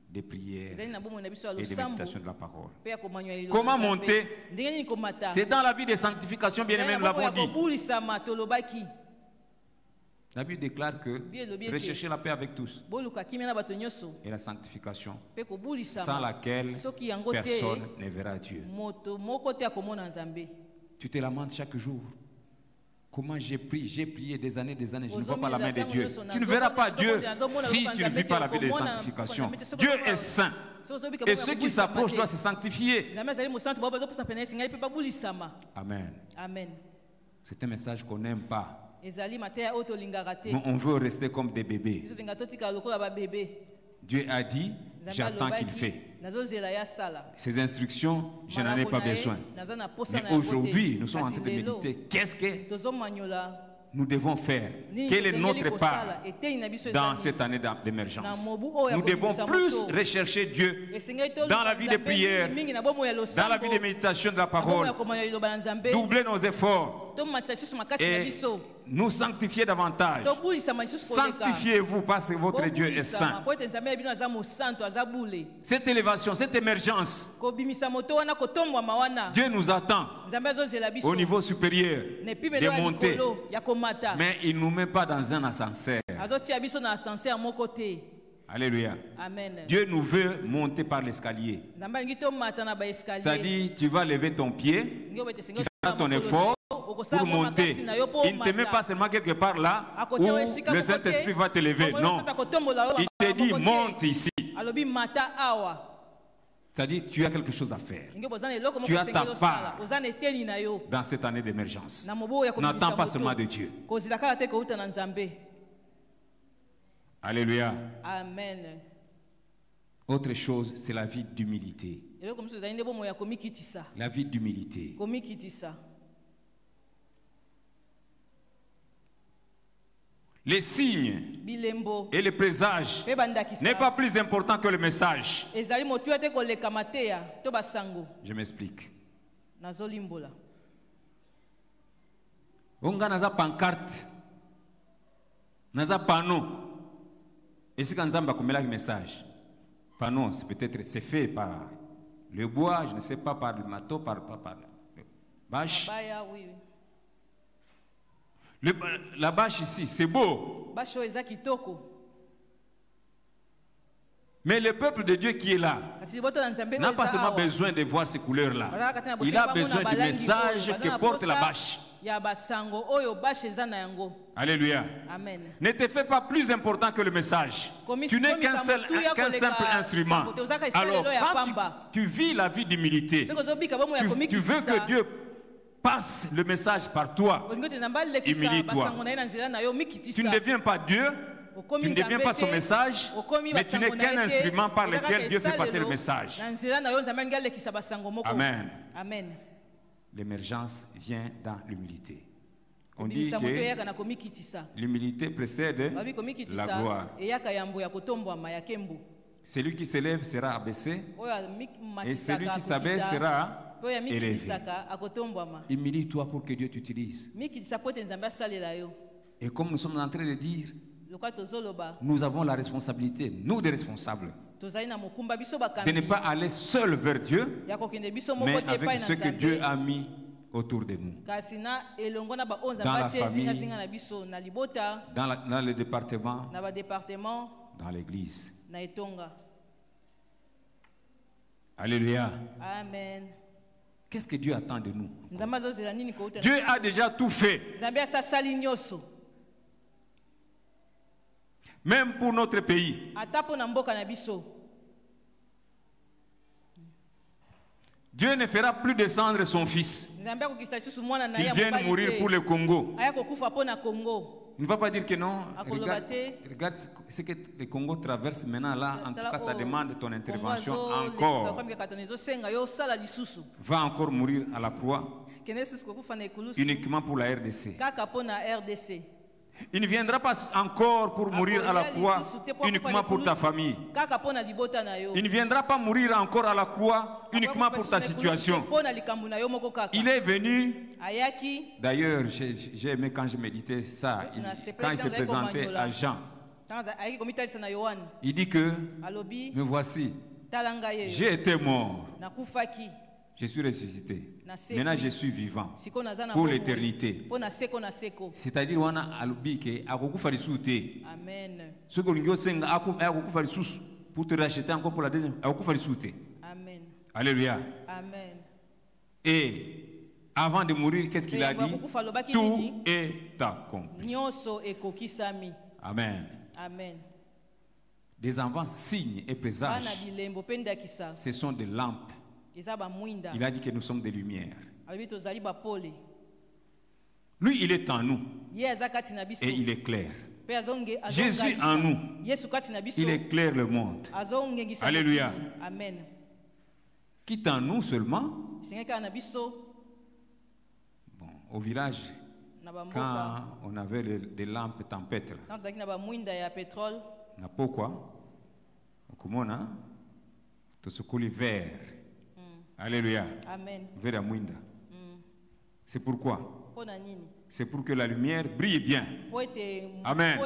de prière et de méditation de la parole. Comment monter? C'est dans la vie de sanctification, bien aimé, nous l'avons dit. La Bible déclare que rechercher la paix avec tous et la sanctification, sans laquelle personne ne verra Dieu. Tu te lamentes chaque jour. Comment j'ai prié des années, je ne vois pas la main de Dieu. Tu ne verras pas Dieu si tu ne vis pas la vie de sanctification. Dieu est saint. Et ceux qui s'approchent doivent se sanctifier. Amen. C'est un message qu'on n'aime pas. On veut rester comme des bébés. Dieu a dit, j'attends qu'il fait. Ces instructions, je n'en ai pas besoin. Mais aujourd'hui, nous sommes en train de méditer. Qu'est-ce que nous devons faire? Quelle est notre part dans cette année d'émergence? Nous devons plus rechercher Dieu dans la vie de prière, dans la vie de méditation de la parole, doubler nos efforts et nous sanctifier davantage. Sanctifiez-vous parce que votre Dieu est saint. Cette élévation, cette émergence, Dieu nous attend au niveau supérieur de monter. Mais il ne nous met pas dans un ascenseur. Alléluia.
Amen.
Dieu nous veut monter par l'escalier. C'est-à-dire, tu vas lever ton pied, tu fais ton effort pour monter. Il ne te met pas seulement quelque part là où le Saint-Esprit va te lever. Non. Il te dit, monte ici. C'est-à-dire, tu as quelque chose à faire. Tu as ta part dans cette année d'émergence. N'attends pas seulement de Dieu. Alléluia.
Amen.
Autre chose, c'est la vie d'humilité. La vie d'humilité. les signes
bilembo
et les présages
mpe bandakisa
n'est pas plus important que le message.
ezali motuya te koleka mateya to basango.
Je m'explique.
Nazolimbola
Onga naza pancarte, naza panneau. Et si quand Nzamba comme le message, panneau, c'est peut-être c'est fait par le bois, je ne sais pas, par le matos, par le bâche.
baya oui
La bâche ici, c'est beau.
basho eza kitoko
Mais le peuple de Dieu qui est là
kasi liboto na nzambe
n'a
oyo
pas
eza
seulement
awa.
besoin de voir ces couleurs-là.
Bazalaka te na
Il
bosenga
a
bango
besoin
na
du
balangi
message
oyo,
que
baza na
porte la
posa
bâche.
ya basango oyo bashe eza na yango.
Alléluia.
Amen.
Ne te fais pas plus important que le message. Tu n'es qu'un simple instrument. Alors, quand tu vis la vie d'humilité, tu veux que Dieu passe le message par toi. Humilie-toi. Tu ne deviens pas Dieu, tu ne deviens pas son message, mais tu n'es qu'un instrument par lequel Dieu fait passer le message. Amen.
Amen.
L'émergence vient dans l'humilité. On dit que l'humilité précède la gloire. Celui qui s'élève sera abaissé et celui qui s'abaisse sera élevé. Humilie-toi pour que Dieu t'utilise. Et comme nous sommes en train de dire, nous avons la responsabilité, nous des responsables, de ne pas aller seul vers Dieu, mais avec ce que Dieu a mis autour de nous. Dans la famille, dans le département, dans l'église. Alléluia.
Amen.
Qu'est-ce que Dieu attend de nous? Dieu a déjà tout fait. Même pour notre pays. Dieu ne fera plus descendre son fils qu'il vienne mourir pour le Congo. Il ne va pas dire que non. Regarde ce que le Congo traverse maintenant là. En tout cas, ça demande ton intervention encore. Va encore mourir à la croix uniquement pour la RDC. Il ne viendra pas encore pour mourir à la croix uniquement pour ta famille. Il ne viendra pas mourir encore à la croix uniquement pour ta situation. Il est venu. D'ailleurs, j'ai aimé quand je méditais ça. Quand il s'est présenté à Jean, il dit que me voici, j'ai été mort. Je suis ressuscité. Maintenant, je suis vivant pour l'éternité. C'est-à-dire, on a alubi que akukufa risute.
Amen.
Ce que nous senga akukufa risus pour te racheter encore pour la deuxième. Akukufa risute.
Amen.
Alléluia.
Amen.
Et avant de mourir, qu'est-ce qu'il a dit? Tout est accompli. Amen.
Amen.
Des enfants signes et présages. Ce sont des lampes. Il a dit que nous sommes des lumières. Lui, il est en nous. Et il éclaire. Jésus en nous. Il éclaire le monde. Alléluia.
Amen.
Quitte en nous seulement. Bon, au village, quand on avait des lampes tempêtes, n'a pas quoi? Comment on a vert. Alléluia.
Amen.
Vers Mouinda. C'est pourquoi? C'est pour que la lumière brille bien. Amen.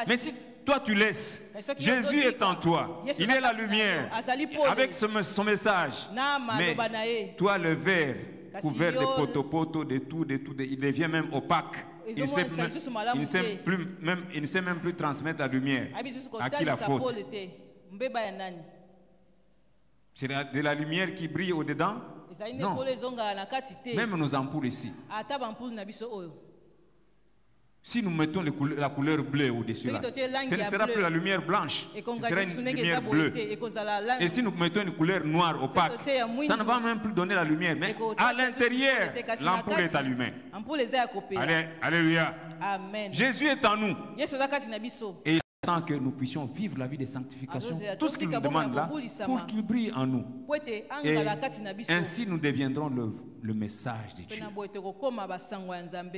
Mais si toi tu laisses, Jésus est en toi. Il est la lumière. Avec son message. Mais toi le verre couvert de poteaux, de tout, il devient même opaque. Il ne sait même plus transmettre la lumière. À qui la faute? C'est de la lumière qui brille au-dedans? Non. Même nos ampoules ici. Si nous mettons la couleur bleue au-dessus, ce ne sera plus la lumière blanche, ce sera une lumière bleue. Et si nous mettons une couleur noire opaque, ça ne va même plus donner la lumière. Mais à l'intérieur, l'ampoule est allumée. Alléluia. Jésus est en nous. Et tant que nous puissions vivre la vie de sanctification, tout ce qu'il nous demande là, pour qu'il brille en nous. Et ainsi nous deviendrons le message de Dieu.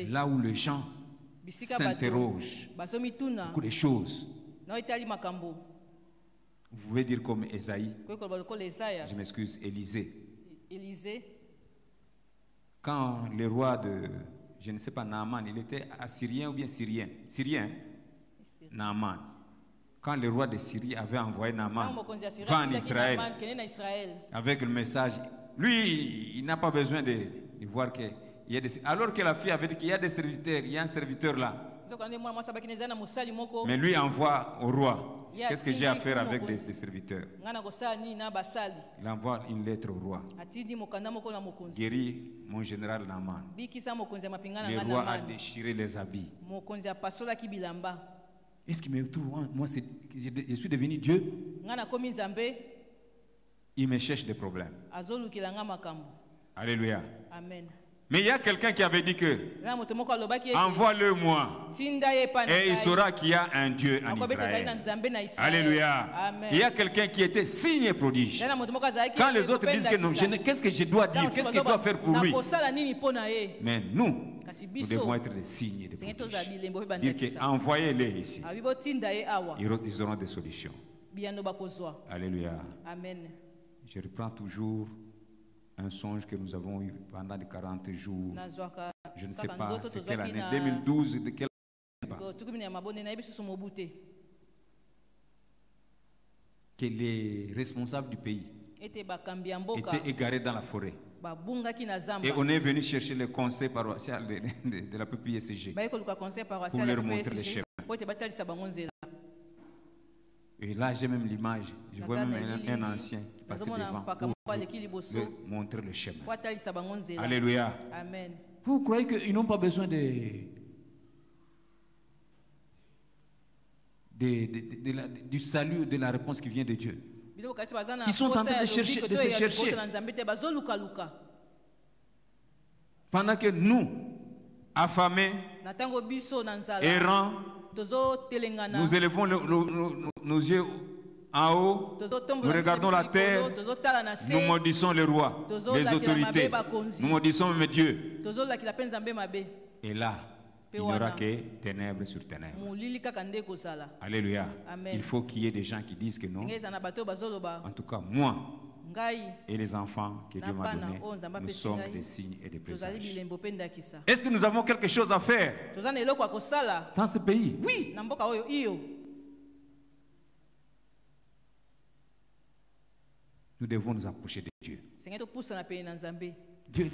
Là où les gens
bisika bato
s'interrogent
bazomituna
beaucoup de choses.
na itali makambo
Vous pouvez dire comme Esaïe,
koyekoloba lokola Esaya
je m'excuse,
Élisée
quand le roi de, je ne sais pas, Naaman, il était assyrien ou bien syrien? Syrien, Naaman. Quand le roi de Syrie avait envoyé Naaman va en Israël avec le message, lui, il n'a pas besoin de voir qu'il y a des... Alors que la fille avait dit qu'il y a des serviteurs, il y a un serviteur là. Mais lui envoie au roi. Qu'est-ce que j'ai à faire avec des serviteurs? Il envoie une lettre au roi. Guéris mon général Naaman. Le roi a déchiré les habits. Est-ce qu'il me trouve? Moi, je suis devenu Dieu. Il me cherche des problèmes. Alléluia.
Amen.
Mais il y a quelqu'un qui avait dit que envoie-le moi et il saura qu'il y a un Dieu en Israël. Alléluia.
Amen.
Il y a quelqu'un qui était signe et prodige. Quand les autres disent que non, qu'est-ce que je dois dire, qu'est-ce qu'il doit faire pour lui? Mais nous devons être des signes et des prodiges. Dire que envoyez-les ici. Ils auront des solutions. Alléluia.
Amen.
Je reprends toujours un songe que nous avons eu pendant les 40 jours. Je ne sais pas, c'est quelle année, 2012, de quelle année? Que les responsables du pays étaient égarés dans la forêt. Et on est venu chercher le conseil paroissial de la PPISG pour leur montrer les chemins. Et là, j'ai même l'image. Je vois même un ancien qui passait devant pour montrer le chemin. Alléluia.
Amen.
Vous croyez qu'ils n'ont pas besoin du salut, de la réponse qui vient de Dieu? Ils sont en train de se chercher. Pendant que nous, affamés, errants, nous élevons nos yeux en haut, nous regardons la terre, nous maudissons le roi, les autorités, nous maudissons même Dieu. Et là, il n'y aura que ténèbres sur ténèbres. Alléluia. Il faut qu'il y ait des gens qui disent que non. En tout cas, moi et les enfants que Dieu m'a donnés, nous sommes des signes et des présages. Est-ce que nous avons quelque chose à faire dans ce pays? Oui. Nous devons nous approcher de Dieu. Dieu est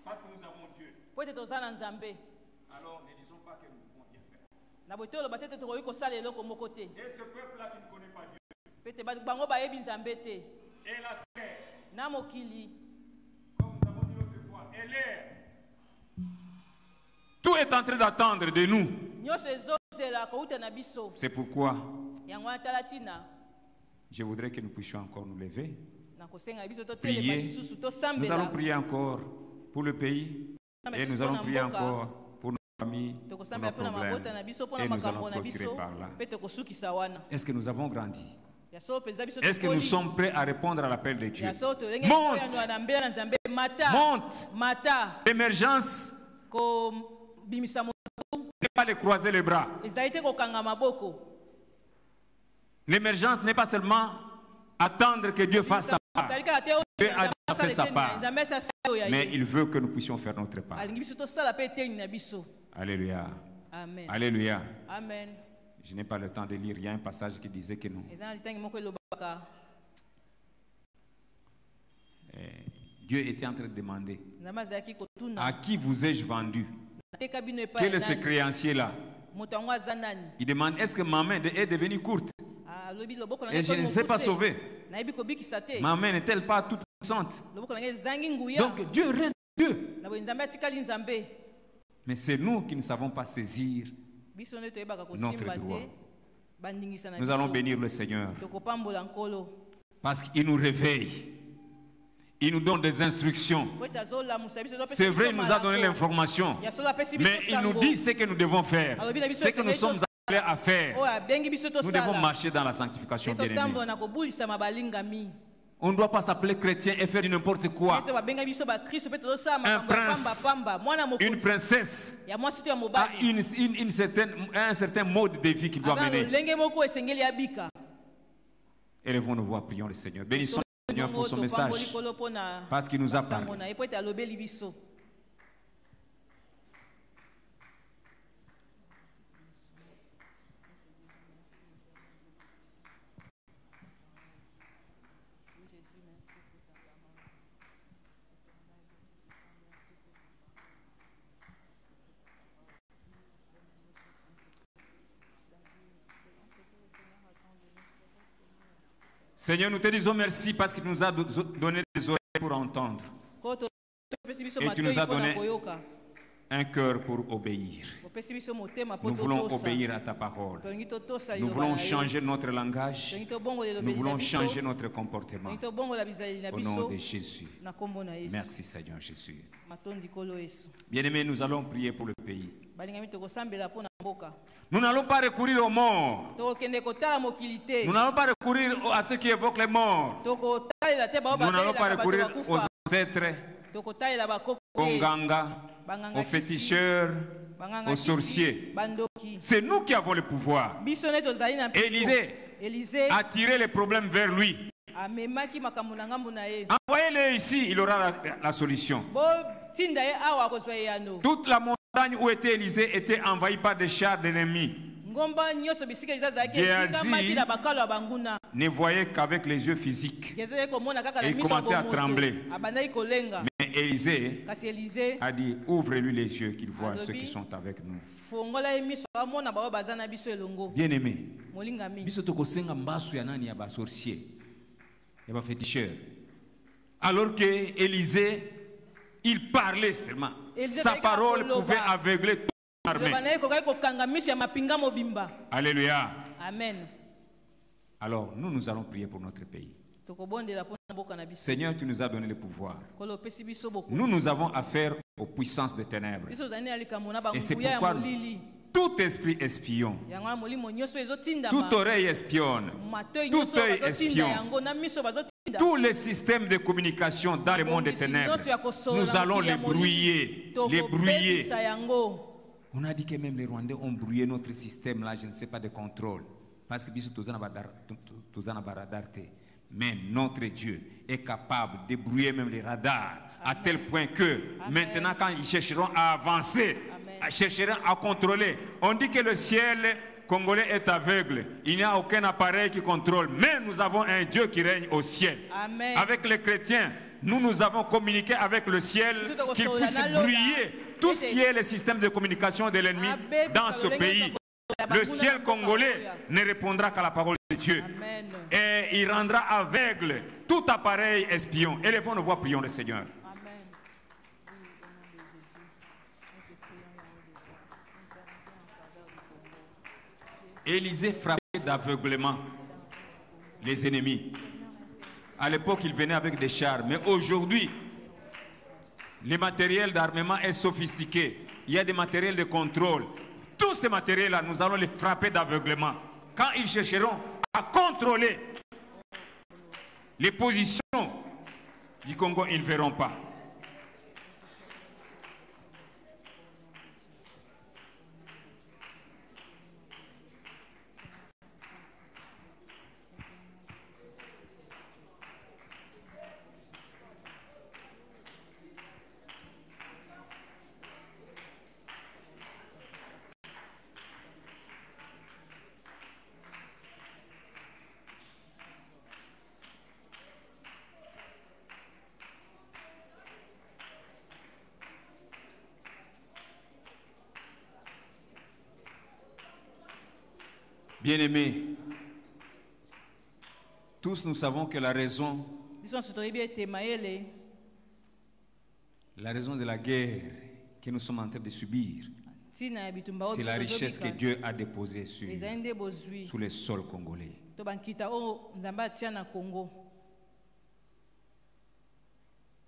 parce que nous avons Dieu. Alors ne disons pas que nous ne pouvons rien faire. Et ce peuple-là qui ne connaît pas Dieu. Et la terre, comme nous avons dit autrefois, et l'air, tout est en train d'attendre de nous. C'est pourquoi je voudrais que nous puissions encore nous lever prier. Nous allons prier encore pour le pays et nous allons prier encore pour nos familles, pour nos problèmes et nous allons clôturer par là. Est-ce que nous avons grandi? Est-ce que nous sommes prêts à répondre à l'appel de Dieu? Monte! Monte! L'émergence n'est pas de croiser les bras. L'émergence n'est pas seulement attendre que Dieu fasse sa part. Dieu a déjà fait sa part. Mais il veut que nous puissions faire notre part. Alléluia.
Amen.
Alléluia.
Amen.
Je n'ai pas le temps de lire. Il y a un passage qui disait que nous. Dieu était en train de demander à qui vous ai-je vendu? Quel est ce créancier-là? Il demande est-ce que ma main est devenue courte et je ne sais pas sauver? Ma main n'est-elle pas toute puissante? Donc Dieu reste Dieu. Mais c'est nous qui ne savons pas saisir notre droit. Nous allons bénir le Seigneur parce qu'il nous réveille. Il nous donne des instructions. C'est vrai, il nous a donné l'information. Mais il nous dit ce que nous devons faire. Ce que nous sommes appelés à faire. Nous devons marcher dans la sanctification, bien-aimés. On ne doit pas s'appeler chrétien et faire n'importe quoi. Un prince, une princesse a un certain mode de vie qu'il doit mener. Élevons nos voix, prions le Seigneur. Bénissons le Seigneur pour son message, parce qu'il nous a parlé. Seigneur, nous te disons merci parce que tu nous as donné des oreilles pour entendre. Et tu nous as donné un cœur pour obéir. Nous voulons obéir à ta parole. Nous voulons changer notre langage. Nous voulons changer notre comportement. Au nom de Jésus. Merci Seigneur Jésus. Bien-aimés, nous allons prier pour le pays. Nous n'allons pas recourir aux morts. Nous n'allons pas recourir à ceux qui évoquent les morts. Nous n'allons pas recourir aux ancêtres, aux nganga, aux féticheurs, aux sorciers. C'est nous qui avons le pouvoir. Élisée a tiré les problèmes vers lui. Envoyez-le ici, il aura la solution. Toute la montagne où était Élisée était envahie par des chars d'ennemis. Géasi ne voyait qu'avec les yeux physiques. Et il commençait à trembler. Mais Élisée a dit, ouvre-lui les yeux qu'il voit ceux qui sont avec nous. Bien-aimé, alors que Élisée, il parlait seulement. Sa parole pouvait aveugler toute l'armée. Alléluia.
Amen.
Alors, nous allons prier pour notre pays. Seigneur, tu nous as donné le pouvoir. Nous avons affaire aux puissances des ténèbres. Et c'est pourquoi tout esprit espion, toute oreille espionne, tout œil espionne, tous les systèmes de communication dans le monde des ténèbres, nous allons les brouiller. Les brouiller. On a dit que même les Rwandais ont brouillé notre système là, je ne sais pas, de contrôle. Parce que mais notre Dieu est capable de brouiller même les radars. À tel point que maintenant quand ils chercheront à avancer, chercheront à contrôler, on dit que le ciel congolais est aveugle. Il n'y a aucun appareil qui contrôle. Mais nous avons un Dieu qui règne au ciel.
Amen.
Avec les chrétiens, nous avons communiqué avec le ciel qu'il puisse brouiller tout ce qui est le système de communication de l'ennemi dans ce pays. Le ciel congolais ne répondra qu'à la parole de Dieu.
Amen.
Et il rendra aveugle tout appareil espion. Élevons nos voix, prions le Seigneur. Élisée frappait d'aveuglement les ennemis. À l'époque, ils venaient avec des chars. Mais aujourd'hui, le matériel d'armement est sophistiqué. Il y a des matériels de contrôle. Tous ces matériels-là, nous allons les frapper d'aveuglement. Quand ils chercheront à contrôler les positions du Congo, ils ne verront pas. Bien-aimés, tous nous savons que la raison de la guerre que nous sommes en train de subir, c'est la richesse que Dieu a déposée sur les sols congolais.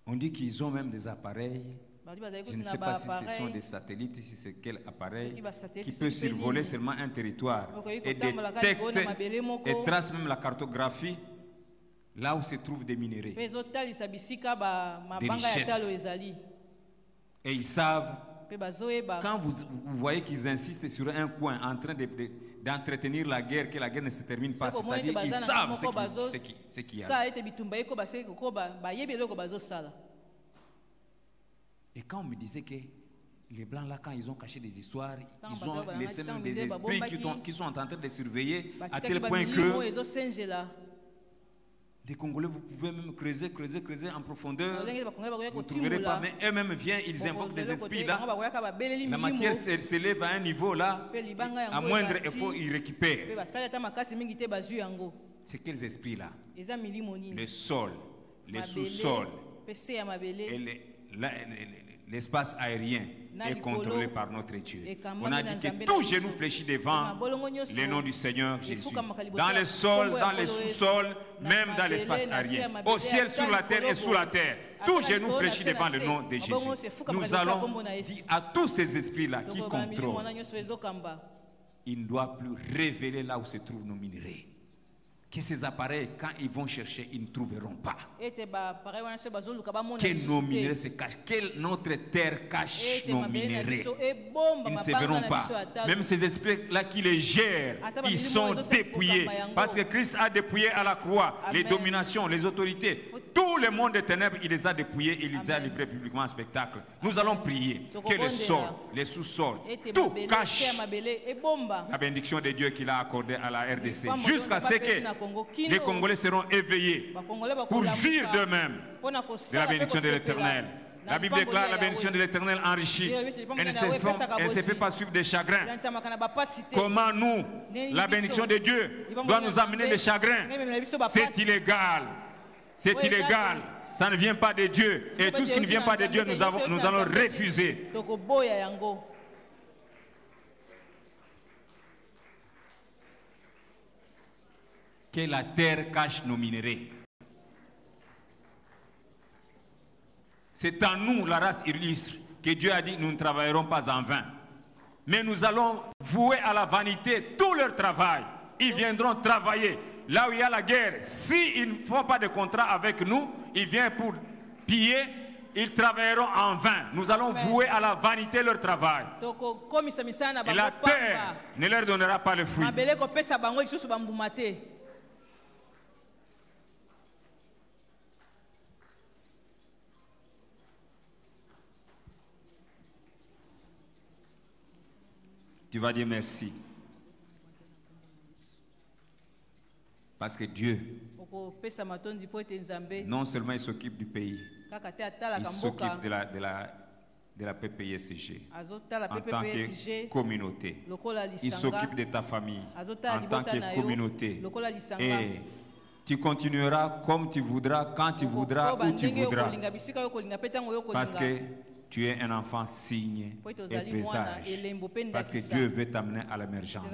On dit qu'ils ont même des appareils. Je ne sais pas si ce sont des satellites, si c'est quel appareil qui peut survoler seulement un territoire et détecte et trace même la cartographie là où se trouvent des minerais, des richesses. Et ils savent, quand vous voyez qu'ils insistent sur un coin en train d'entretenir la guerre, que la guerre ne se termine pas, c'est-à-dire ils savent ce qu'il y a. Et quand on me disait que les Blancs, là, quand ils ont caché des histoires, ils ont laissé même des esprits qui sont en train de surveiller, à tel point que des Congolais, vous pouvez même creuser en profondeur. Vous ne trouverez pas, mais eux-mêmes viennent, ils invoquent des esprits là. La matière s'élève à un niveau là, à moindre effort, ils récupèrent. C'est quels esprits là? Le sol, les sous-sols et l'espace aérien est contrôlé par notre Dieu. On a dit que tout genou fléchit devant le nom du Seigneur Jésus. Dans les sols, dans les sous-sols, même dans l'espace aérien. Au ciel, sur la terre et sous la terre. Tout genou fléchit devant le nom de Jésus. Nous allons dire à tous ces esprits-là qui contrôlent, ils ne doivent plus révéler là où se trouvent nos minerais. Que ces appareils, quand ils vont chercher, ils ne trouveront pas. Que nos minerais se cachent, que notre terre cache nos minerais. Ils ne se verront pas. Même ces esprits-là qui les gèrent, ils sont dépouillés. Parce que Christ a dépouillé à la croix les dominations, les autorités. Tout le monde des ténèbres, il les a dépouillés et il les a livrés publiquement en spectacle. Nous allons prier que le sol, les sous-sols, tout cache la bénédiction de Dieu qu'il a accordée à la RDC. Jusqu'à ce que les Congolais seront éveillés pour jouir d'eux-mêmes de la bénédiction de l'Éternel. La Bible déclare la bénédiction de l'Éternel enrichit. Elle ne se fait pas suivre des chagrins. Comment nous, la bénédiction de Dieu doit nous amener des chagrins? C'est illégal. C'est illégal. Ça ne vient pas de Dieu. Et tout ce qui ne vient pas de Dieu, nous allons refuser. Que la terre cache nos minerais. C'est en nous, la race illustre, que Dieu a dit nous ne travaillerons pas en vain. Mais nous allons vouer à la vanité tout leur travail. Ils viendront travailler. Là où il y a la guerre, s'ils ne font pas de contrat avec nous, ils viennent pour piller, ils travailleront en vain. Nous allons vouer à la vanité leur travail. Et la terre ne leur donnera pas le fruit. Tu vas dire merci. Parce que Dieu, non seulement il s'occupe du pays, il s'occupe de la PPISG en tant que communauté. Il s'occupe de ta famille en tant que communauté. Et tu continueras comme tu voudras, quand tu voudras, où tu voudras. Parce que Tu es un enfant signe et présage. Parce que Dieu veut t'amener à l'émergence.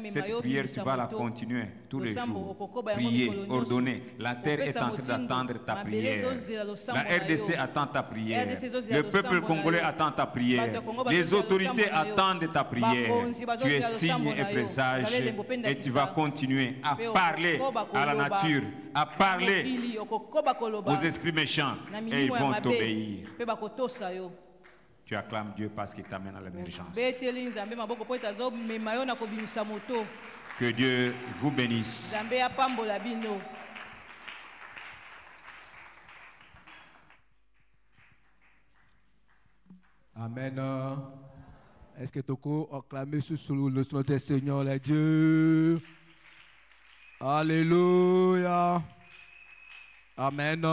Cette prière, tu vas la continuer tous les jours. Prier, ordonner. La terre est en train d'attendre ta prière. La RDC attend ta prière. Le peuple congolais attend ta prière. Les autorités attendent ta prière. Tu es signe et présage et tu vas continuer à parler à la nature, à parler aux esprits méchants et ils vont t'obéir. Tu acclames Dieu parce qu'il t'amène à l'émergence. Que Dieu vous bénisse.
Amen. Est-ce que tu peux acclamer sous notre Seigneur, les dieux? Alléluia. Amen.